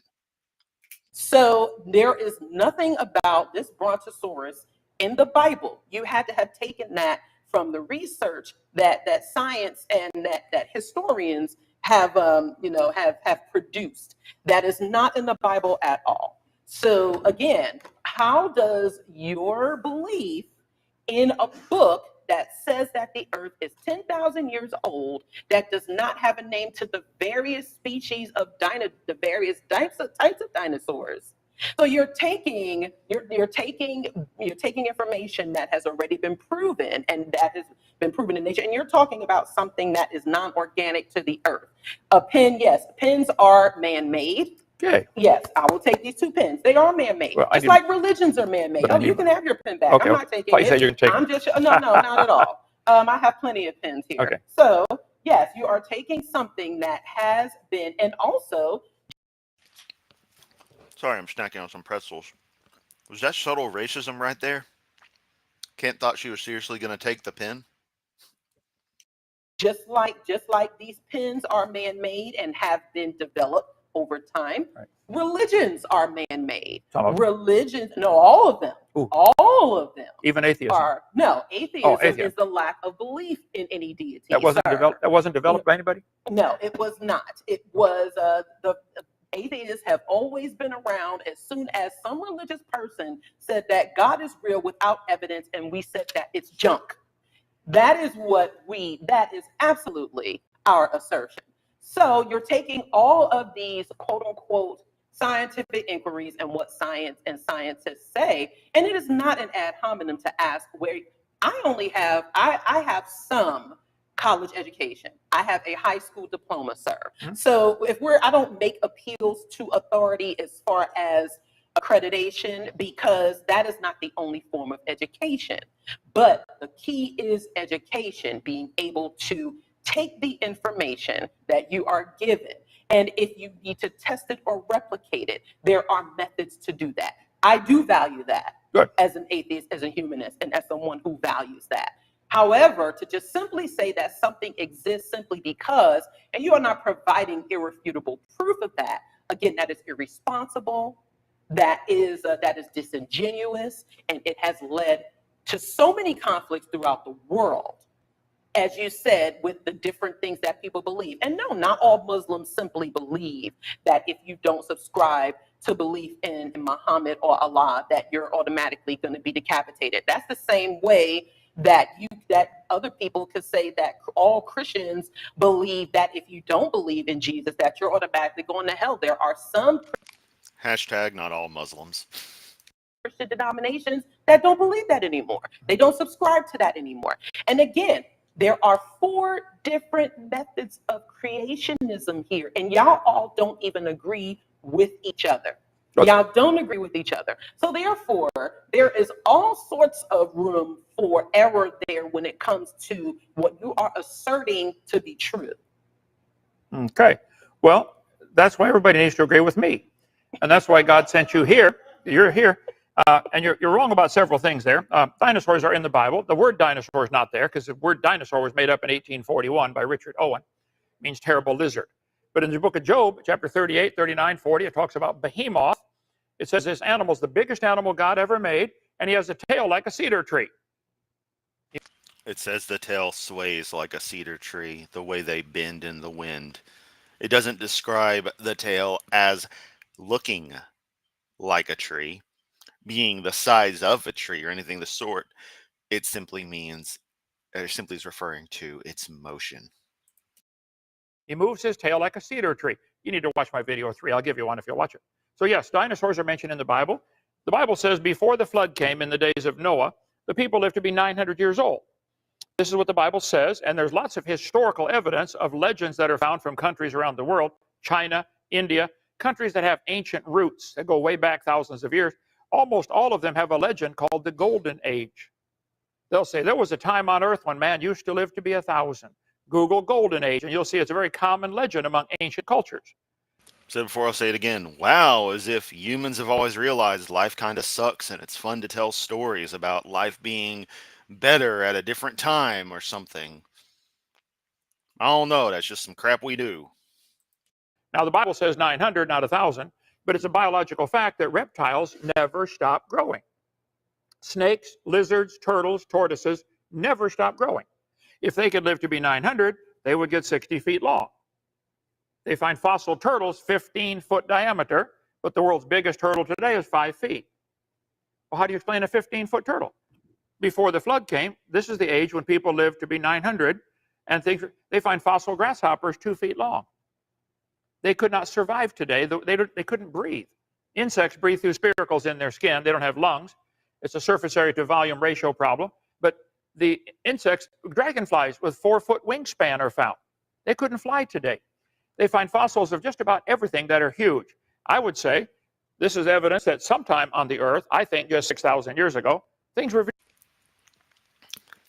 So there is nothing about this brontosaurus in the Bible. You had to have taken that from the research that science and that historians have have produced. That is not in the Bible at all. So again, how does your belief in a book that says that the earth is 10,000 years old, that does not have a name to the various species of the various types of dinosaurs? So you're taking information that has already been proven and that has been proven in nature, and you're talking about something that is non-organic to the earth. A pen, yes, pens are man-made. Okay. Yes, I will take these 2 pens. They are man-made. Well, just like religions are man-made. But Oh, you can have your pen back. Okay. I'm not taking Thought you said it. you can take I'm just no, not at all. I have plenty of pens here. Okay. So yes, you are taking something that has been, and also. Sorry, I'm snacking on some pretzels. Was that subtle racism right there? Kent thought she was seriously going to take the pen. Just like these pens are man-made and have been developed over time, right. Religions are man-made. Religions, no, all of them. Ooh. All of them. Even atheism. Atheism is the lack of belief in any deity. That wasn't developed. That wasn't developed by anybody. No, it was not. It was the atheists have always been around. As soon as some religious person said that God is real without evidence, and we said that it's junk. That is absolutely our assertion. So you're taking all of these quote unquote scientific inquiries and what science and scientists say, and it is not an ad hominem to ask where I have some college education. I have a high school diploma, sir. Mm-hmm. So I don't make appeals to authority as far as accreditation, because that is not the only form of education. But the key is education, being able to take the information that you are given, and if you need to test it or replicate it, there are methods to do that. I do value that. Good. As an atheist, as a humanist, and as someone who values that. However, to just simply say that something exists simply because, and you are not providing irrefutable proof of that, again, that is irresponsible, that is disingenuous, and it has led to so many conflicts throughout the world, as you said, with the different things that people believe. And no, not all Muslims simply believe that if you don't subscribe to belief in Muhammad or Allah, that you're automatically going to be decapitated. That's the same way that other people could say that all Christians believe that if you don't believe in Jesus, that you're automatically going to hell. There are some hashtag not all Muslims Christian denominations that don't believe that anymore. They don't subscribe to that anymore. And again, there are 4 different methods of creationism here, and y'all all don't even agree with each other. Y'all don't agree with each other. So therefore, there is all sorts of room for error there when it comes to what you are asserting to be true. Okay. Well, that's why everybody needs to agree with me. And that's why God sent you here. You're here. And you're wrong about several things there. Dinosaurs are in the Bible. The word dinosaur is not there because the word dinosaur was made up in 1841 by Richard Owen. It means terrible lizard. But in the book of Job, chapter 38, 39, 40, it talks about behemoth. It says this animal is the biggest animal God ever made, and he has a tail like a cedar tree. It says the tail sways like a cedar tree, the way they bend in the wind. It doesn't describe the tail as looking like a tree, being the size of a tree, or anything of the sort. It simply means, or simply is referring to its motion. He moves his tail like a cedar tree. You need to watch my video 3. I'll give you one if you'll watch it. So yes, dinosaurs are mentioned in the Bible. The Bible says before the flood came in the days of Noah, the people lived to be 900 years old. This is what the Bible says, and there's lots of historical evidence of legends that are found from countries around the world, China, India, countries that have ancient roots that go way back thousands of years. Almost all of them have a legend called the Golden Age. They'll say there was a time on earth when man used to live to be 1,000. Google Golden Age, and you'll see it's a very common legend among ancient cultures. Said before, I'll say it again. Wow, as if humans have always realized life kind of sucks and it's fun to tell stories about life being better at a different time or something. I don't know, that's just some crap we do. Now the Bible says 900, not 1,000. But it's a biological fact that reptiles never stop growing. Snakes, lizards, turtles, tortoises never stop growing. If they could live to be 900, they would get 60 feet long. They find fossil turtles 15-foot diameter, but the world's biggest turtle today is 5 feet. Well, how do you explain a 15-foot turtle? Before the flood came, this is the age when people lived to be 900, and they find fossil grasshoppers 2 feet long. They could not survive today. They couldn't breathe. Insects breathe through spiracles in their skin. They don't have lungs. It's a surface area to volume ratio problem. But the insects, dragonflies with 4-foot wingspan are found. They couldn't fly today. They find fossils of just about everything that are huge. I would say this is evidence that sometime on the earth, I think just 6,000 years ago, things were...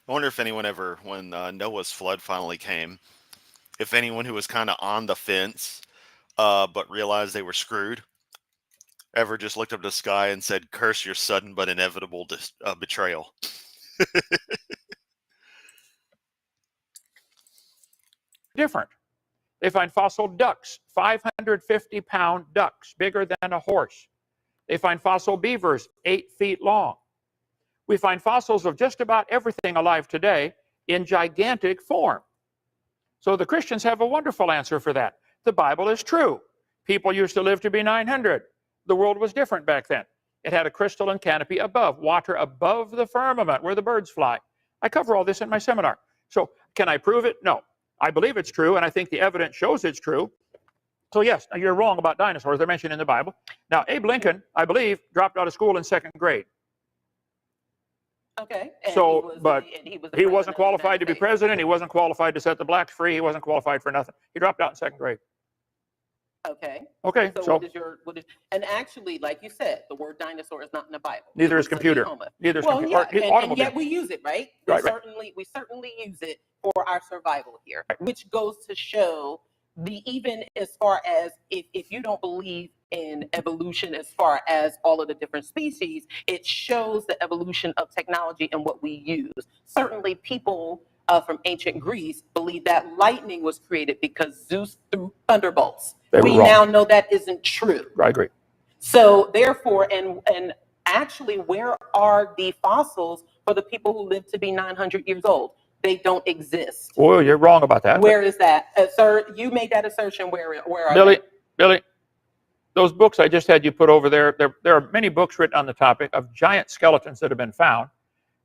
I wonder if anyone ever, when Noah's flood finally came, if anyone who was kind of on the fence but realized they were screwed, ever just looked up to the sky and said, "Curse your sudden but inevitable betrayal." Different. They find fossil ducks, 550-pound ducks, bigger than a horse. They find fossil beavers, 8 feet long. We find fossils of just about everything alive today in gigantic form. So the Christians have a wonderful answer for that. The Bible is true. People used to live to be 900. The world was different back then. It had a crystalline canopy above, water above the firmament where the birds fly. I cover all this in my seminar. So can I prove it? No. I believe it's true, and I think the evidence shows it's true. So yes, you're wrong about dinosaurs. They're mentioned in the Bible. Now, Abe Lincoln, I believe, dropped out of school in 2nd grade. Okay. So, he wasn't qualified to be president. He wasn't qualified to set the blacks free. He wasn't qualified for nothing. He dropped out in 2nd grade. Okay. Okay. So and actually, like you said, the word dinosaur is not in the Bible. Neither is computer. Neither is computer. Yeah, and yet we use it, right? Right. We certainly use it for our survival here, which goes to show even as far as if you don't believe in evolution as far as all of the different species, it shows the evolution of technology and what we use. Certainly people from ancient Greece believe that lightning was created because Zeus threw thunderbolts. We now know that isn't true. I agree. So therefore, and actually, where are the fossils for the people who live to be 900 years old? They don't exist. Well, you're wrong about that. Where is that? Sir, you made that assertion. Where are Billy, those books I just had you put over there, there are many books written on the topic of giant skeletons that have been found.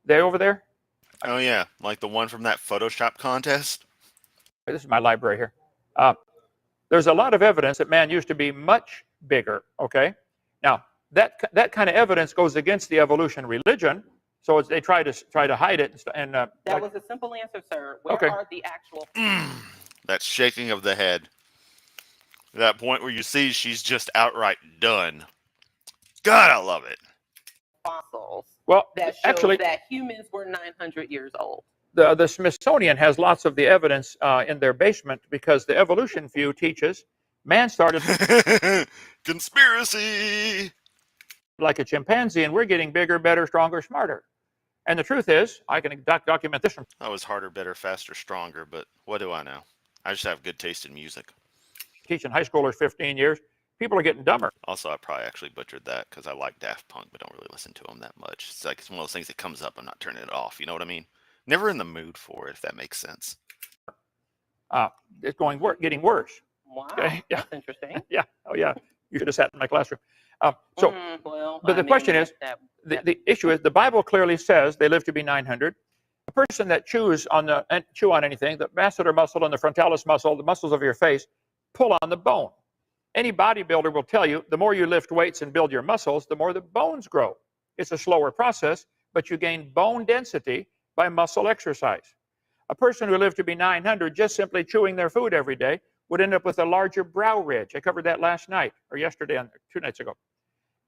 They over there? Oh, yeah. Like the one from that Photoshop contest? This is my library here. There's a lot of evidence that man used to be much bigger, okay? Now, that kind of evidence goes against the evolution religion, so they try to hide it. That was a simple answer, sir. Where are the actual... That shaking of the head. That point where you see she's just outright done. God, I love it. Fossils. Well, that shows actually, that humans were 900 years old. The Smithsonian has lots of the evidence in their basement because the evolution view teaches man started conspiracy like a chimpanzee, and we're getting bigger, better, stronger, smarter. And the truth is, I can document this from... I was harder, better, faster, stronger, but what do I know? I just have good taste in music. Teaching high schoolers 15 years, people are getting dumber. Also, I probably actually butchered that because I like Daft Punk, but don't really listen to them that much. It's like it's one of those things that comes up, I'm not turning it off. You know what I mean? Never in the mood for it, if that makes sense. It's getting worse. Wow, okay? Yeah. That's interesting. Yeah, oh yeah. You should have sat in my classroom. But the question is, the issue is, the Bible clearly says they live to be 900. A person that chew on anything, the masseter muscle and the frontalis muscle, the muscles of your face, pull on the bone. Any bodybuilder will tell you, the more you lift weights and build your muscles, the more the bones grow. It's a slower process, but you gain bone density by muscle exercise. A person who lived to be 900 just simply chewing their food every day would end up with a larger brow ridge. I covered that last night, or yesterday, 2 nights ago.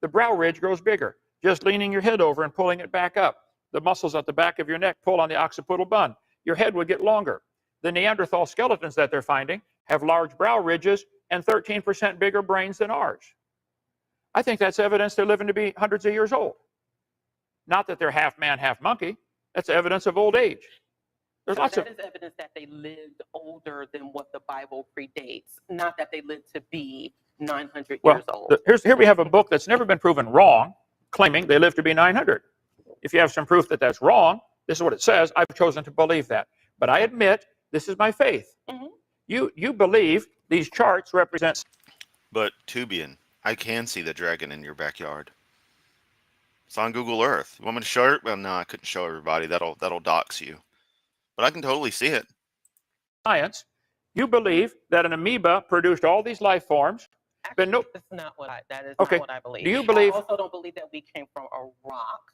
The brow ridge grows bigger. Just leaning your head over and pulling it back up. The muscles at the back of your neck pull on the occipital bun. Your head would get longer. The Neanderthal skeletons that they're finding have large brow ridges and 13% bigger brains than ours. I think that's evidence they're living to be hundreds of years old. Not that they're half man, half monkey. That's evidence of old age. There's lots of... That is evidence that they lived older than what the Bible predates. Not that they lived to be 900 Well, years old. here we have a book that's never been proven wrong, claiming they live to be 900. If you have some proof that that's wrong, this is what it says. I've chosen to believe that. But I admit, this is my faith. Mhm. You believe these charts represent. But Tubian, I can see the dragon in your backyard. It's on Google Earth. You want me to show it? Well, no, I couldn't show everybody. That'll dox you. But I can totally see it. Science. You believe that an amoeba produced all these life forms. Actually, But no, that's not what I. That is Okay. not what I believe. Do you believe? I also don't believe that we came from a rock.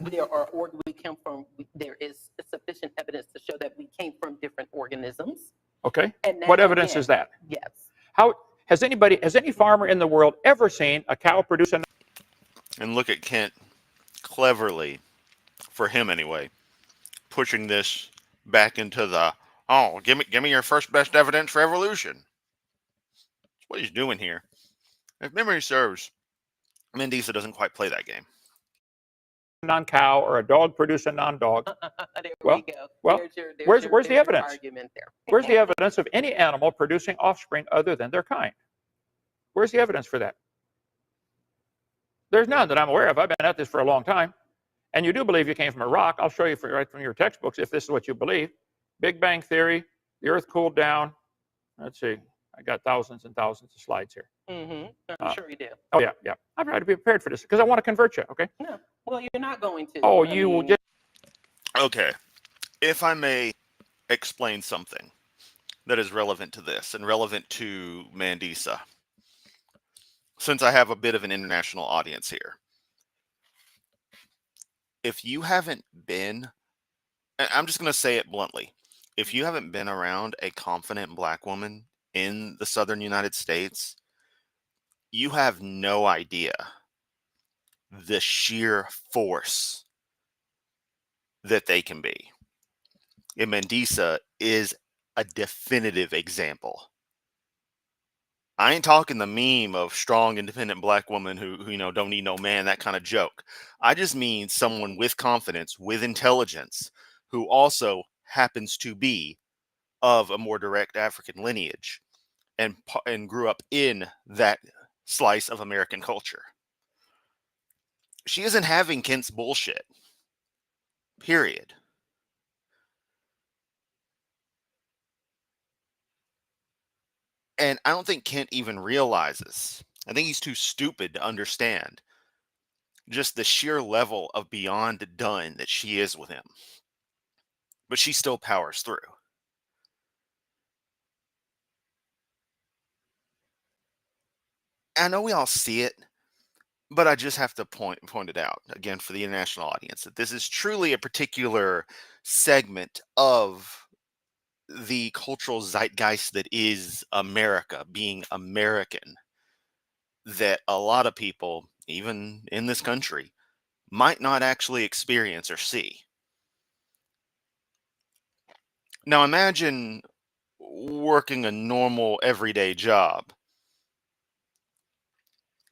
We came from. There is sufficient evidence to show that we came from different organisms. Okay. And that, What evidence again, is that? Yes. How has any farmer in the world ever seen a cow produce a? And look at Kent cleverly, for him anyway, pushing this back into the, oh, give me your first best evidence for evolution. That's what he's doing here. If memory serves, Mandisa doesn't quite play that game. Non-cow or a dog produce a non-dog? There Well, we go. well, There's where's the your evidence? argument there. Where's the evidence of any animal producing offspring other than their kind? Where's the evidence for that? There's none that I'm aware of. I've been at this for a long time. And you do believe you came from a rock. I'll show you right from your textbooks if this is what you believe. Big Bang Theory, the Earth cooled down. Let's see. I got thousands and thousands of slides here. Mm-hmm. I'm sure you do. Oh, yeah, yeah. I've tried to be prepared for this because I want to convert you, okay? No. Well, you're not going to. Oh, I you will mean, just. Okay. If I may explain something that is relevant to this and relevant to Mandisa, since I have a bit of an international audience here. If you haven't been, and I'm just going to say it bluntly, if you haven't been around a confident black woman in the southern United States, you have no idea the sheer force that they can be. And Mandisa is a definitive example. I ain't talking the meme of strong, independent black woman who you know, don't need no man, that kind of joke. I just mean someone with confidence, with intelligence, who also happens to be of a more direct African lineage and grew up in that slice of American culture. She isn't having Kent's bullshit. Period. And I don't think Kent even realizes. I think he's too stupid to understand just the sheer level of beyond done that she is with him. But she still powers through. I know we all see it, but I just have to point it out again for the international audience that this is truly a particular segment of the cultural zeitgeist that is America, being American, that a lot of people, even in this country, might not actually experience or see. Now imagine working a normal everyday job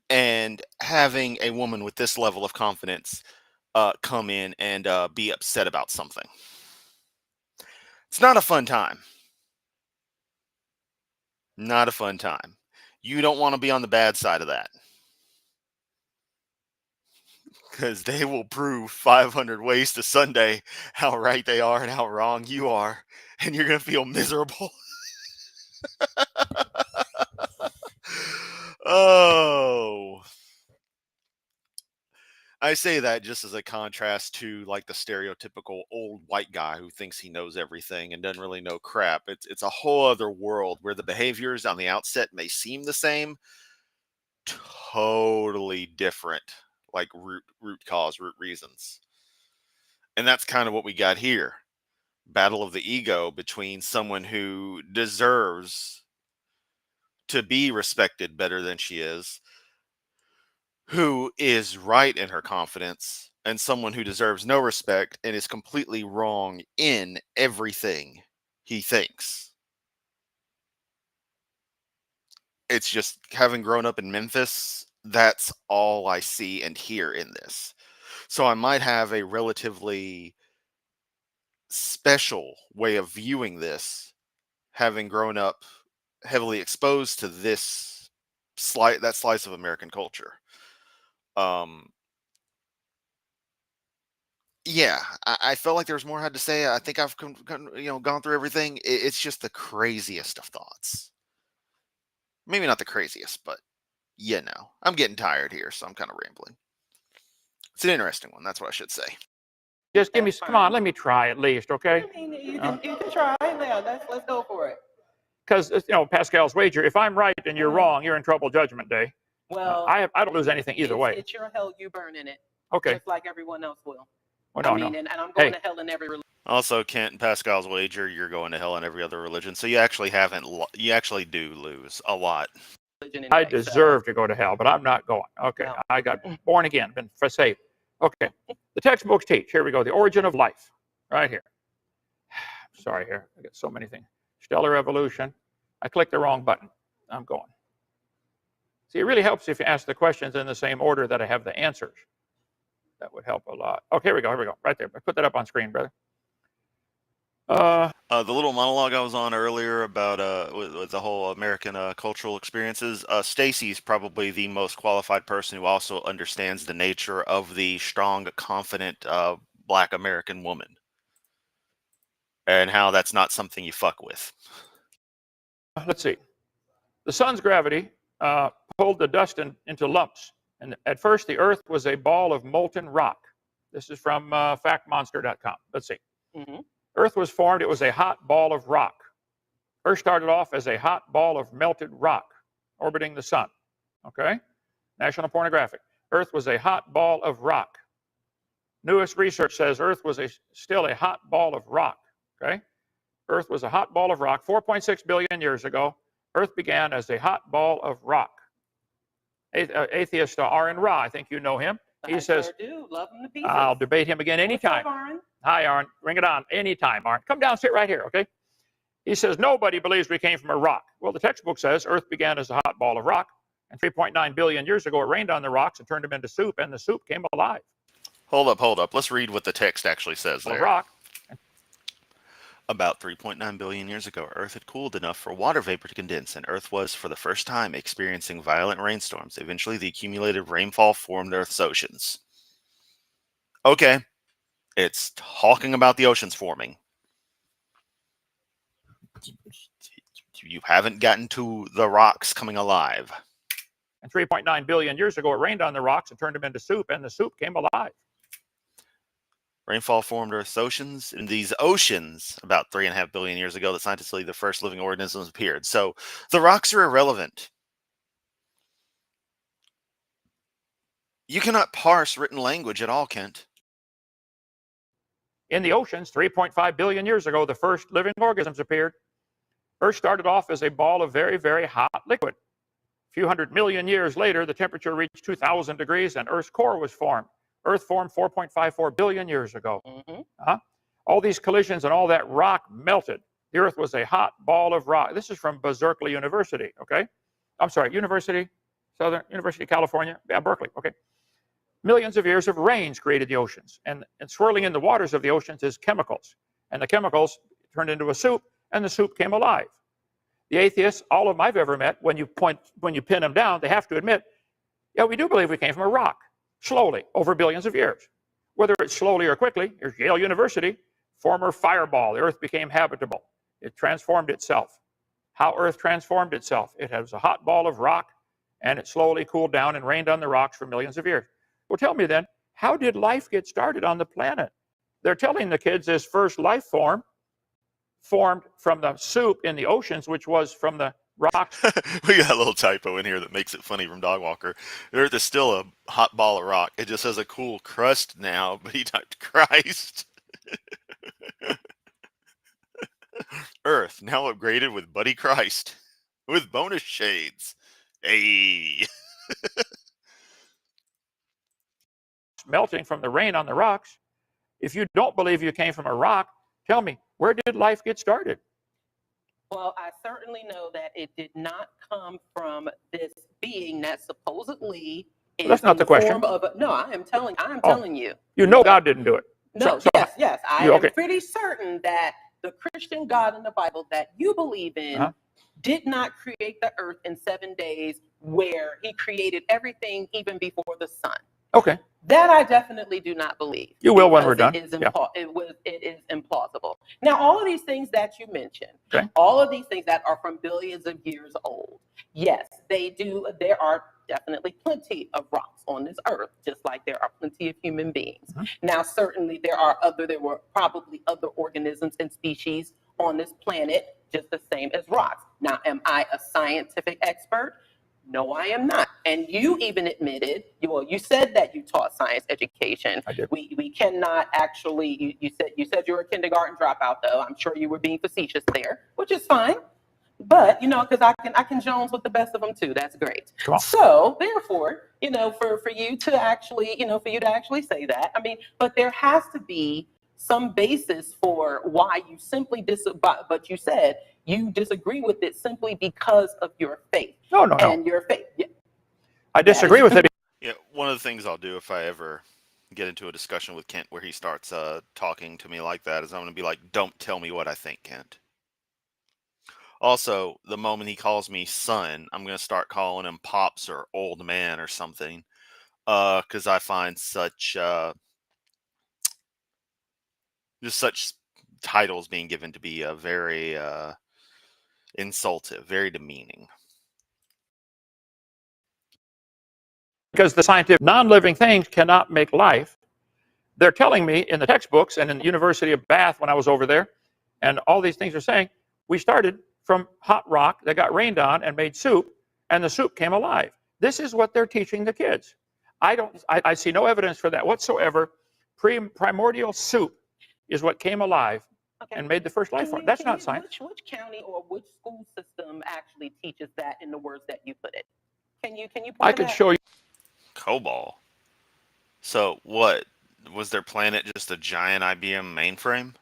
and having a woman with this level of confidence come in and be upset about something. It's not a fun time. Not a fun time. You don't want to be on the bad side of that. Because they will prove 500 ways to Sunday how right they are and how wrong you are. And you're going to feel miserable. Oh. I say that just as a contrast to like the stereotypical old white guy who thinks he knows everything and doesn't really know crap. It's a whole other world where the behaviors on the outset may seem the same, totally different, like root cause, root reasons. And that's kind of what we got here. Battle of the ego between someone who deserves to be respected better than she is, who is right in her confidence, and someone who deserves no respect and is completely wrong in everything he thinks. It's just having grown up in Memphis, that's all I see and hear in this. So I might have a relatively special way of viewing this, having grown up heavily exposed to this slice of American culture. Yeah, I felt like there was more I had to say. I think I've gone through everything. It's just the craziest of thoughts. Maybe not the craziest, but I'm getting tired here, so I'm kind of rambling. It's an interesting one. That's what I should say. Just give me, come on, let me try at least, okay? I mean, you can try. Yeah, let's go for it. Because, Pascal's wager, if I'm right and you're wrong, you're in trouble judgment day. Well, I don't lose anything either way. It's your hell, you burn in it. Okay. Just like everyone else will. Well, no, and I'm going to hell in every religion. Also, Kent and Pascal's wager, you're going to hell in every other religion. So you actually you actually do lose a lot. I deserve to go to hell, but I'm not going. Okay, no. I got born again, been saved. Okay, the textbooks teach. Here we go. The origin of life, right here. Sorry, here I got so many things. Stellar evolution. I clicked the wrong button. I'm going. See, it really helps if you ask the questions in the same order that I have the answers. That would help a lot. Okay, here we go. Right there. Put that up on screen, brother. The little monologue I was on earlier about with the whole American cultural experiences, Stacy's probably the most qualified person who also understands the nature of the strong, confident Black American woman, and how that's not something you fuck with. Let's see. The sun's gravity pulled the dust into lumps, and at first the Earth was a ball of molten rock. This is from factmonster.com. Let's see. Mm-hmm. Earth was formed, it was a hot ball of rock. Earth started off as a hot ball of melted rock orbiting the sun. Okay? National Pornographic. Earth was a hot ball of rock. Newest research says Earth was still a hot ball of rock. Okay? Earth was a hot ball of rock 4.6 billion years ago. Earth began as a hot ball of rock. Atheist Aaron Ra, I think you know him. He says, sure do. Love him to pieces. I'll debate him again anytime. What's up, Aaron? Hi, Aaron. Bring it on. Anytime, Aaron. Come down, sit right here, okay? He says, nobody believes we came from a rock. Well, the textbook says Earth began as a hot ball of rock, and 3.9 billion years ago, it rained on the rocks and turned them into soup, and the soup came alive. Hold up. Let's read what the text actually says there. Rock. About 3.9 billion years ago, Earth had cooled enough for water vapor to condense, and Earth was, for the first time, experiencing violent rainstorms. Eventually, the accumulated rainfall formed Earth's oceans. Okay. It's talking about the oceans forming. You haven't gotten to the rocks coming alive. And 3.9 billion years ago, it rained on the rocks and turned them into soup, and the soup came alive. Rainfall formed Earth's oceans. In these oceans, about 3.5 billion years ago, that scientifically the first living organisms appeared. So the rocks are irrelevant. You cannot parse written language at all, Kent. In the oceans, 3.5 billion years ago, the first living organisms appeared. Earth started off as a ball of very, very hot liquid. A few hundred million years later, the temperature reached 2,000 degrees and Earth's core was formed. Earth formed 4.54 billion years ago. Mm-hmm. All these collisions and all that rock melted. The Earth was a hot ball of rock. This is from Berkeley University, okay? I'm sorry, University of California? Yeah, Berkeley, okay. Millions of years of rains created the oceans, and swirling in the waters of the oceans is chemicals. And the chemicals turned into a soup, and the soup came alive. The atheists, all of them I've ever met, when you pin them down, they have to admit, yeah, we do believe we came from a rock. Slowly, over billions of years. Whether it's slowly or quickly, here's Yale University, former fireball, the Earth became habitable. It transformed itself. How Earth transformed itself? It was a hot ball of rock, and it slowly cooled down and rained on the rocks for millions of years. Well, tell me then, how did life get started on the planet? They're telling the kids this first life form formed from the soup in the oceans, which was from the rocks. We got a little typo in here that makes it funny from Dog Walker. The Earth is still a hot ball of rock. It just has a cool crust now, but he typed Christ. Earth, now upgraded with Buddy Christ. With bonus shades. Hey. Melting from the rain on the rocks. If you don't believe you came from a rock, tell me, where did life get started? Well, I certainly know that it did not come from this being that supposedly is that's not the question. No, I'm telling you. You know God didn't do it. No, yes. I am pretty certain that the Christian God in the Bible that you believe in did not create the earth in 7 days, where he created everything even before the sun. Okay. That I definitely do not believe. You will when we're because done. It is implausible. Now, all of these things that you mentioned, Okay. all of these things that are from billions of years old, yes, they do. There are definitely plenty of rocks on this earth, just like there are plenty of human beings. Mhm. Now, certainly there were probably other organisms and species on this planet just the same as rocks. Now, am I a scientific expert? No, I am not. And you even admitted, you said that you taught science education. I did. We cannot actually, you said you were a kindergarten dropout, though. I'm sure you were being facetious there, which is fine. But, because I can Jones with the best of them too. That's great. Cool. So therefore, for you to actually, say that, I mean, but there has to be some basis for why you simply but you said you disagree with it simply because of your faith. No. And your faith. Yeah. I disagree with it. Yeah, one of the things I'll do if I ever get into a discussion with Kent where he starts talking to me like that is I'm going to be like, don't tell me what I think, Kent. Also, the moment he calls me son, I'm going to start calling him pops or old man or something, because I find such just such titles being given to be very insultive, very demeaning. Because the scientific non-living things cannot make life. They're telling me in the textbooks and in the University of Bath when I was over there, and all these things are saying, we started from hot rock that got rained on and made soup, and the soup came alive. This is what they're teaching the kids. I see no evidence for that whatsoever. Primordial soup is what came alive and made the first life form. That's not science. Which county or which school system actually teaches that in the words that you put it? Can you point I could show you. COBOL. So what? Was their planet just a giant IBM mainframe?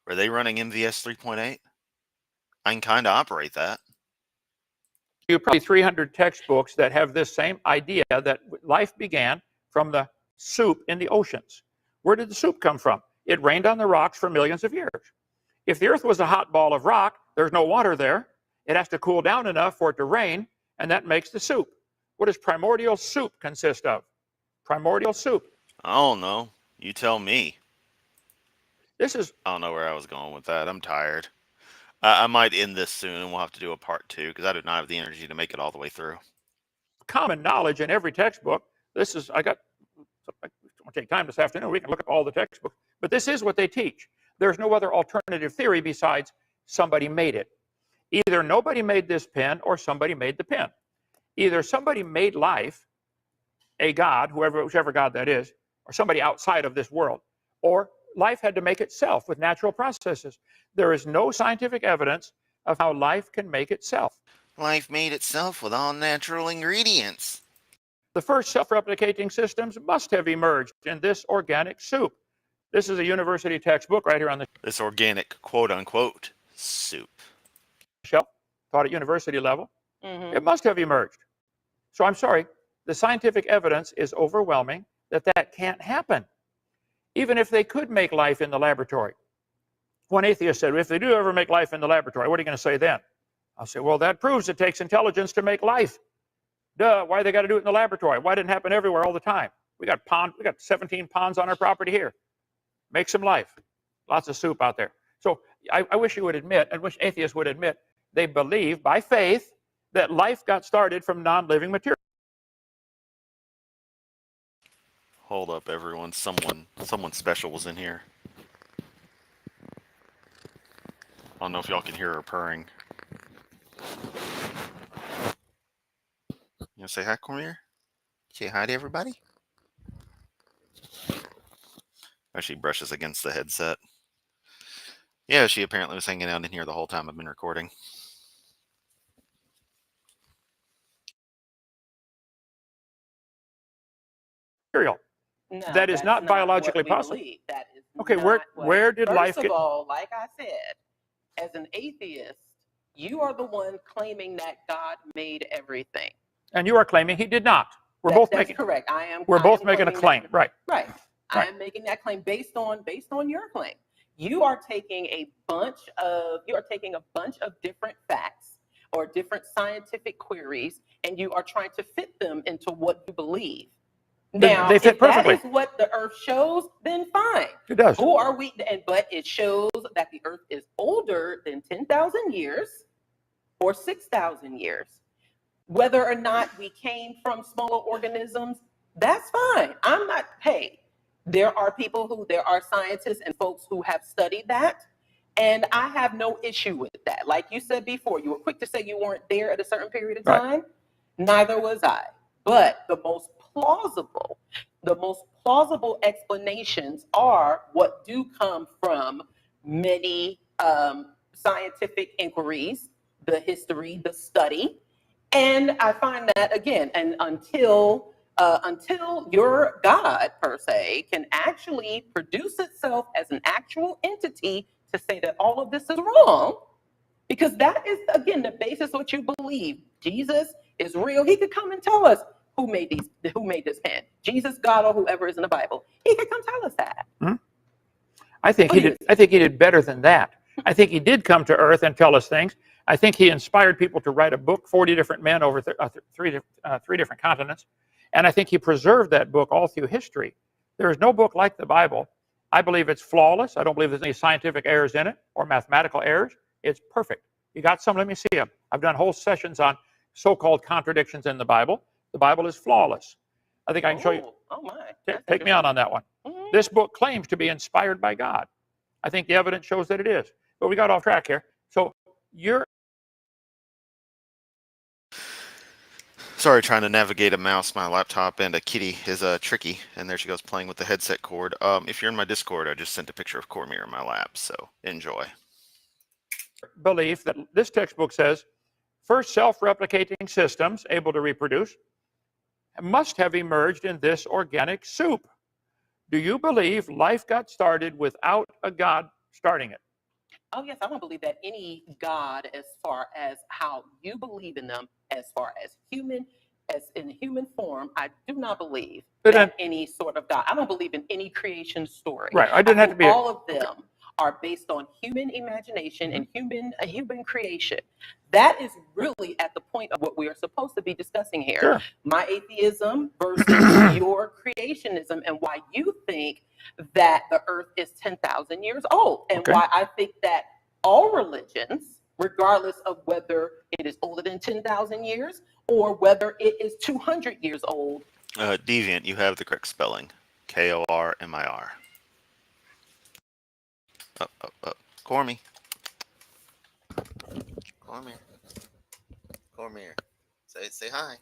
Were they running MVS 3.8? I can kind of operate that. You probably 300 textbooks that have this same idea that life began from the soup in the oceans. Where did the soup come from? It rained on the rocks for millions of years. If the earth was a hot ball of rock, there's no water there. It has to cool down enough for it to rain, and that makes the soup. What does primordial soup consist of? Primordial soup. I don't know. You tell me. I don't know where I was going with that. I'm tired. I might end this soon, and we'll have to do a part 2 because I do not have the energy to make it all the way through. Common knowledge in every textbook. I won't take time this afternoon. We can look up all the textbooks. But this is what they teach. There's no other alternative theory besides somebody made it. Either nobody made this pen or somebody made the pen. Either somebody made life, a god, whichever god that is, or somebody outside of this world, or life had to make itself with natural processes. There is no scientific evidence of how life can make itself. Life made itself with all natural ingredients. The first self-replicating systems must have emerged in this organic soup. This is a university textbook right here on the This organic, quote-unquote, soup. shelf, taught at university level. Mm-hmm. It must have emerged. So I'm sorry, the scientific evidence is overwhelming that can't happen. Even if they could make life in the laboratory. One atheist said, if they do ever make life in the laboratory, what are you going to say then? I'll say, well, that proves it takes intelligence to make life. Duh, why they got to do it in the laboratory? Why didn't it happen everywhere all the time? We got 17 ponds on our property here. Make some life. Lots of soup out there. So I wish you would admit, I wish atheists would admit, they believe by faith that life got started from non-living material. Hold up, everyone. Someone special was in here. I don't know if y'all can hear her purring. You want to say hi, Cormier? Say hi to everybody? Oh, she brushes against the headset. Yeah, she apparently was hanging out in here the whole time I've been recording. Material. No, that is not biologically possible. That is okay, where did life get? First of all, like I said, as an atheist, you are the one claiming that God made everything. And you are claiming he did not. That's correct. I am. We're both making a claim, right? Right. I am making that claim based on your claim. you are taking a bunch of different facts or different scientific queries, and you are trying to fit them into what you believe. Now, they fit if that perfectly. is what the earth shows, then fine. It does. Who are we? But it shows that the earth is older than 10,000 years or 6,000 years. Whether or not we came from smaller organisms, that's fine. I'm not, hey, there are scientists and folks who have studied that, and I have no issue with that. Like you said before, you were quick to say you weren't there at a certain period of time. Right. Neither was I. But the most plausible explanations are what do come from many scientific inquiries, the history, the study. And I find that, again, and until your God, per se, can actually produce itself as an actual entity to say that all of this is wrong, because that is, again, the basis of what you believe. Jesus is real. He could come and tell us who made this pen. Jesus, God, or whoever is in the Bible. He could come tell us that. Hmm? I think he did better than that. I think he did come to earth and tell us things. I think he inspired people to write a book, 40 different men over three different continents. And I think he preserved that book all through history. There is no book like the Bible. I believe it's flawless. I don't believe there's any scientific errors in it or mathematical errors. It's perfect. You got some? Let me see them. I've done whole sessions on so-called contradictions in the Bible. The Bible is flawless. I think I can show you. Oh my. Take me on that one. Mm-hmm. This book claims to be inspired by God. I think the evidence shows that it is. But we got off track here. So you're... Sorry, trying to navigate a mouse, my laptop, and a kitty is tricky. And there she goes playing with the headset cord. If you're in my Discord, I just sent a picture of Cormier in my lap, so enjoy. Belief that this textbook says, first self-replicating systems able to reproduce must have emerged in this organic soup. Do you believe life got started without a God starting it? Oh, yes, I don't believe that any God, as far as how you believe in them, as far as in human form, I do not believe that any sort of God. I don't believe in any creation story. Right, I didn't have to be. All of them are based on human imagination and human creation. That is really at the point of what we are supposed to be discussing here. Sure. My atheism versus your creationism, and why you think that the earth is 10,000 years old, and why I think that all religions, regardless of whether it is older than 10,000 years or whether it is 200 years old. Deviant, you have the correct spelling. Kormir. Cormier. Say hi.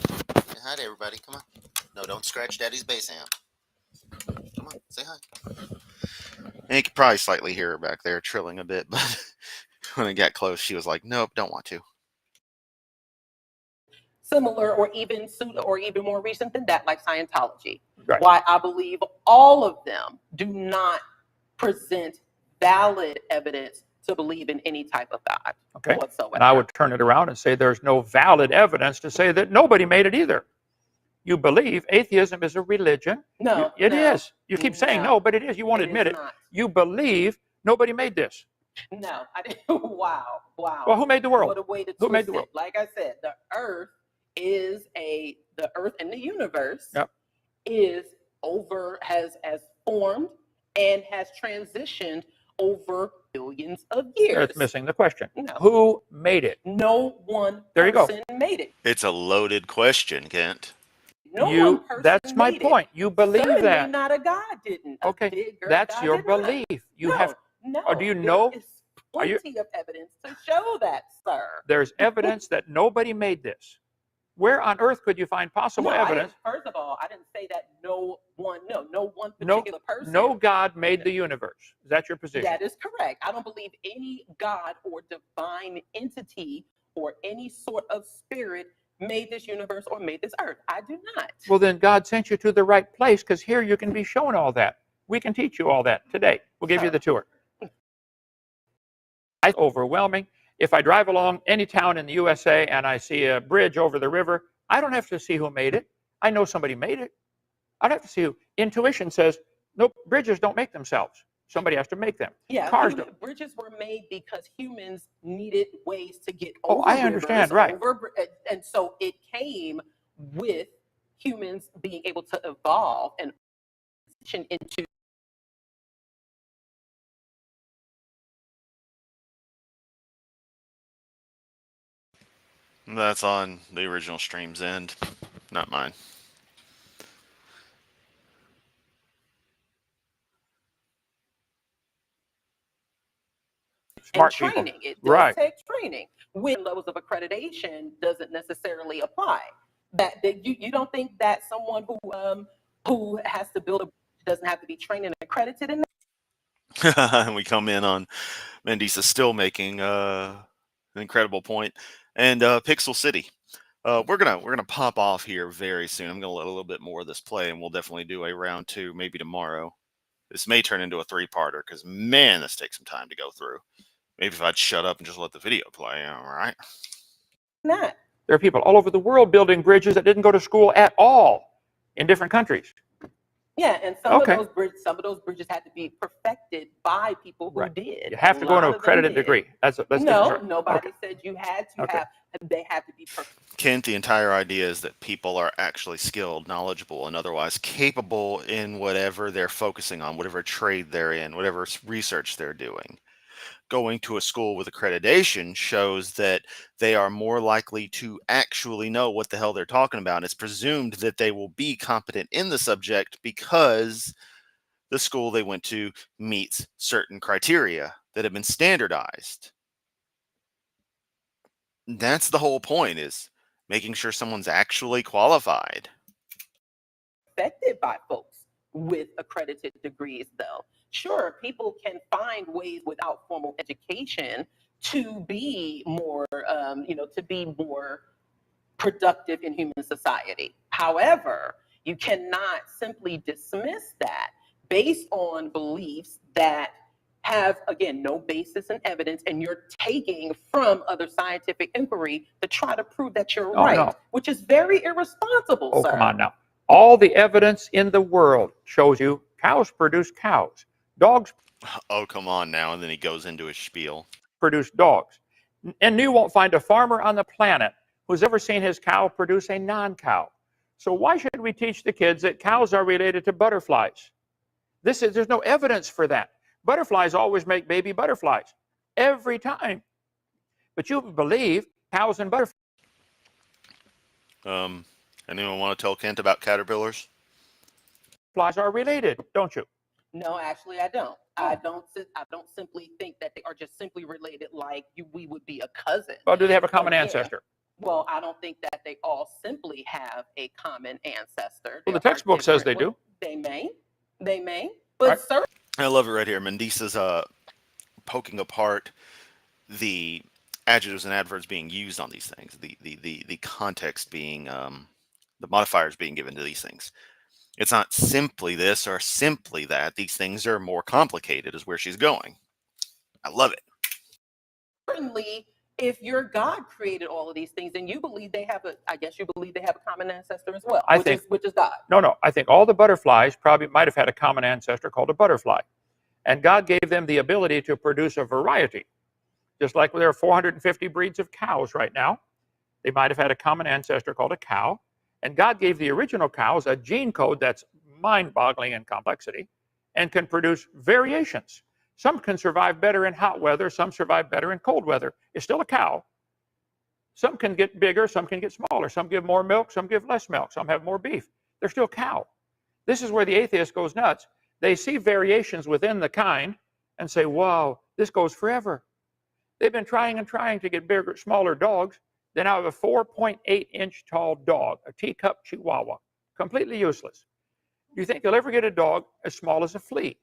Say hi to everybody. Come on. No, don't scratch Daddy's bass amp. Come on, say hi. And you could probably slightly hear her back there trilling a bit, but when I got close, she was like, "Nope, don't want to." Similar or even more recent than that, like Scientology. Right. Why I believe all of them do not present valid evidence to believe in any type of God whatsoever. And I would turn it around and say there's no valid evidence to say that nobody made it either. You believe atheism is a religion. No, it is. You keep saying no, but it is. You won't admit it. Not. You believe nobody made this. No, I didn't. Wow. Well, who made the world? What a way to who made the world? Like I said, the earth and the universe has formed and has transitioned over billions of years. That's missing the question. No. Who made it? No one there you person go. made it. It's a loaded question, Kent. No one person that's my made point. It. You believe Certainly that. Not a God didn't. Okay, that's your belief. You have. No. Or do you know? There is plenty of evidence to show that, sir. There's evidence that nobody made this. Where on earth could you find possible evidence? First of all, I didn't say that no one particular person. No God made the universe. Is that your position? That is correct. I don't believe any God or divine entity or any sort of spirit made this universe or made this earth. I do not. Well, then God sent you to the right place, because here you can be shown all that. We can teach you all that today. We'll give you the tour. It's overwhelming. If I drive along any town in the USA and I see a bridge over the river, I don't have to see who made it. I know somebody made it. I don't have to see who. Intuition says, nope, bridges don't make themselves. Somebody has to make them. Yeah, Cars bridges were made because humans needed ways to get Oh, over I understand, rivers, right. and so it came with humans being able to evolve and transition into. That's on the original stream's end, not mine. Smart and training. people. It does take training. With levels of accreditation doesn't necessarily apply. That you don't think that someone who has to build a doesn't have to be trained and accredited in that? And we come in on Mandisa still making an incredible point. And Pixel City. We're gonna pop off here very soon. I'm gonna let a little bit more of this play, and we'll definitely do a round 2 maybe tomorrow. This may turn into a 3-parter because man, this takes some time to go through. Maybe if I'd shut up and just let the video play, all right? Not. There are people all over the world building bridges that didn't go to school at all in different countries. Yeah, and some of those bridges had to be perfected by people who did. You have to go to an accredited degree. That's no, nobody said you had to have. They had to be perfect. Kent, the entire idea is that people are actually skilled, knowledgeable, and otherwise capable in whatever they're focusing on, whatever trade they're in, whatever research they're doing. Going to a school with accreditation shows that they are more likely to actually know what the hell they're talking about. It's presumed that they will be competent in the subject because the school they went to meets certain criteria that have been standardized. That's the whole point, is making sure someone's actually qualified. Affected by folks with accredited degrees, though. Sure, people can find ways without formal education to be more, to be more productive in human society. However, you cannot simply dismiss that based on beliefs that have, again, no basis in evidence, and you're taking from other scientific inquiry to try to prove that you're right, which is very irresponsible, sir. Come on now. All the evidence in the world shows you cows produce cows. Dogs. Oh, come on now. And then he goes into his spiel. Produce dogs. And you won't find a farmer on the planet who's ever seen his cow produce a non-cow. So why should we teach the kids that cows are related to butterflies? There's no evidence for that. Butterflies always make baby butterflies every time. But you believe cows and butterflies. Anyone want to tell Kent about caterpillars? Flies are related, don't you? No, actually, I don't. I don't simply think that they are just simply related like we would be a cousin. Well, do they have a common ancestor? Well, I don't think that they all simply have a common ancestor. Well, the textbook says they do. They may, but certainly. I love it right here. Mandisa's poking apart the adjectives and adverbs being used on these things, the context being, the modifiers being given to these things. It's not simply this or simply that. These things are more complicated, is where she's going. I love it. Certainly, if your God created all of these things, then you believe they have I guess you believe they have a common ancestor as well, which is God. No. I think all the butterflies probably might have had a common ancestor called a butterfly. And God gave them the ability to produce a variety. Just like there are 450 breeds of cows right now, they might have had a common ancestor called a cow. And God gave the original cows a gene code that's mind-boggling in complexity and can produce variations. Some can survive better in hot weather, some survive better in cold weather. It's still a cow. Some can get bigger, some can get smaller. Some give more milk, some give less milk. Some have more beef. They're still cow. This is where the atheist goes nuts. They see variations within the kind and say, wow, this goes forever. They've been trying and trying to get bigger, smaller dogs. They now have a 4.8-inch tall dog, a teacup chihuahua, completely useless. Do you think you'll ever get a dog as small as a flea?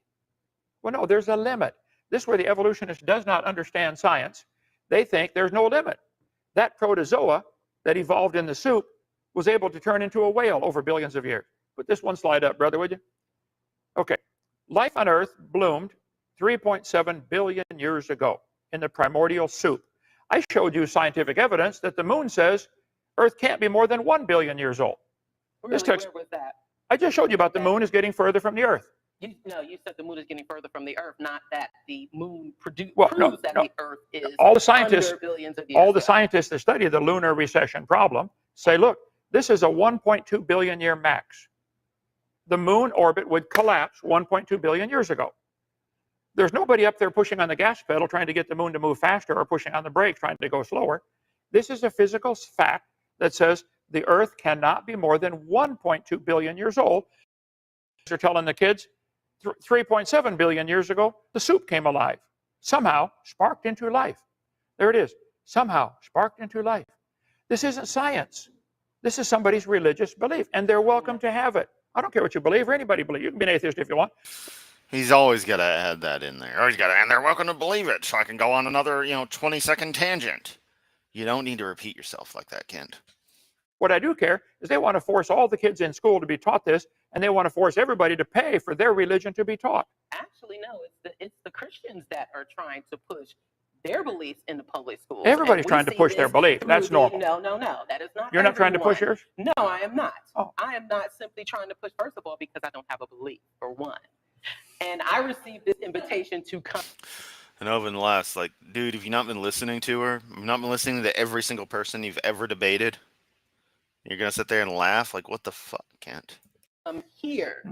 Well, no, there's a limit. This is where the evolutionist does not understand science. They think there's no limit. That protozoa that evolved in the soup was able to turn into a whale over billions of years. Put this one slide up, brother, would you? Okay. Life on Earth bloomed 3.7 billion years ago in the primordial soup. I showed you scientific evidence that the moon says Earth can't be more than 1 billion years old. Really, where was that? I just showed you about the moon is getting further from the Earth. You said the moon is getting further from the Earth, not that the moon proves that the Earth is all the scientists, under billions of years all the ago. scientists that study the lunar recession problem say, look, this is a 1.2 billion year max. The moon orbit would collapse 1.2 billion years ago. There's nobody up there pushing on the gas pedal trying to get the moon to move faster or pushing on the brakes trying to go slower. This is a physical fact that says the Earth cannot be more than 1.2 billion years old. They're telling the kids 3.7 billion years ago, the soup came alive, somehow sparked into life. There it is, somehow sparked into life. This isn't science. This is somebody's religious belief, and they're welcome to have it. I don't care what you believe or anybody believes. You can be an atheist if you want. He's always got to add that in there. Or he's got to, and they're welcome to believe it, so I can go on another, 20-second tangent. You don't need to repeat yourself like that, Kent. What I do care is they want to force all the kids in school to be taught this, and they want to force everybody to pay for their religion to be taught. Actually, no, it's the Christians that are trying to push their beliefs in the public schools. Everybody's trying to push their belief. That's normal. No, that is not. You're not trying to push yours? No, I am not. Oh. I am not simply trying to push, first of all, because I don't have a belief, for one. And I received this invitation to come. And Hovind laughs like, dude, have you not been listening to her? Have you not been listening to every single person you've ever debated? You're going to sit there and laugh? Like, what the fuck, Kent? Here,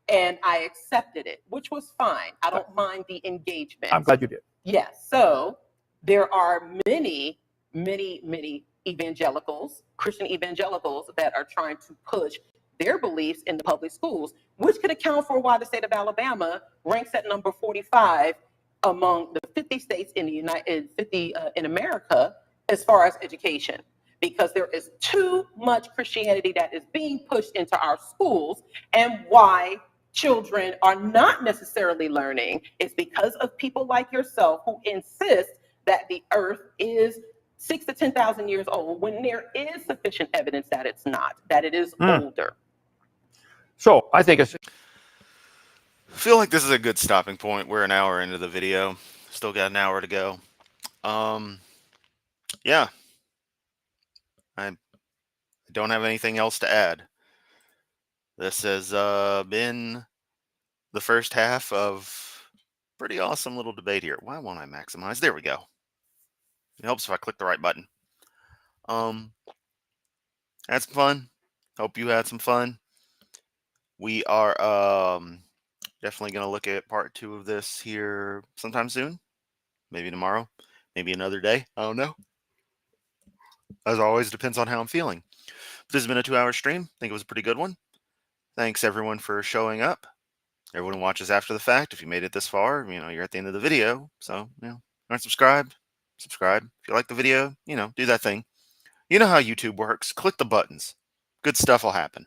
and I accepted it, which was fine. I don't mind the engagement. I'm glad you did. Yes. So there are many, many, many evangelicals, Christian evangelicals, that are trying to push their beliefs in the public schools, which could account for why the state of Alabama ranks at number 45 among the 50 states in the in America as far as education. Because there is too much Christianity that is being pushed into our schools, and why children are not necessarily learning is because of people like yourself who insist that the Earth is 6,000 to 10,000 years old when there is sufficient evidence that it's not, that it is older. So I think it's. I feel like this is a good stopping point. We're an hour into the video. Still got an hour to go. Yeah. I don't have anything else to add. This has been the first half of a pretty awesome little debate here. Why won't I maximize? There we go. It helps if I click the right button. Had some fun. Hope you had some fun. We are definitely going to look at part 2 of this here sometime soon. Maybe tomorrow. Maybe another day. I don't know. As always, depends on how I'm feeling. This has been a 2-hour stream. I think it was a pretty good one. Thanks, everyone, for showing up. Everyone who watches after the fact. If you made it this far, you're at the end of the video. So, aren't subscribed, subscribe. If you like the video, do that thing. You know how YouTube works. Click the buttons. Good stuff will happen.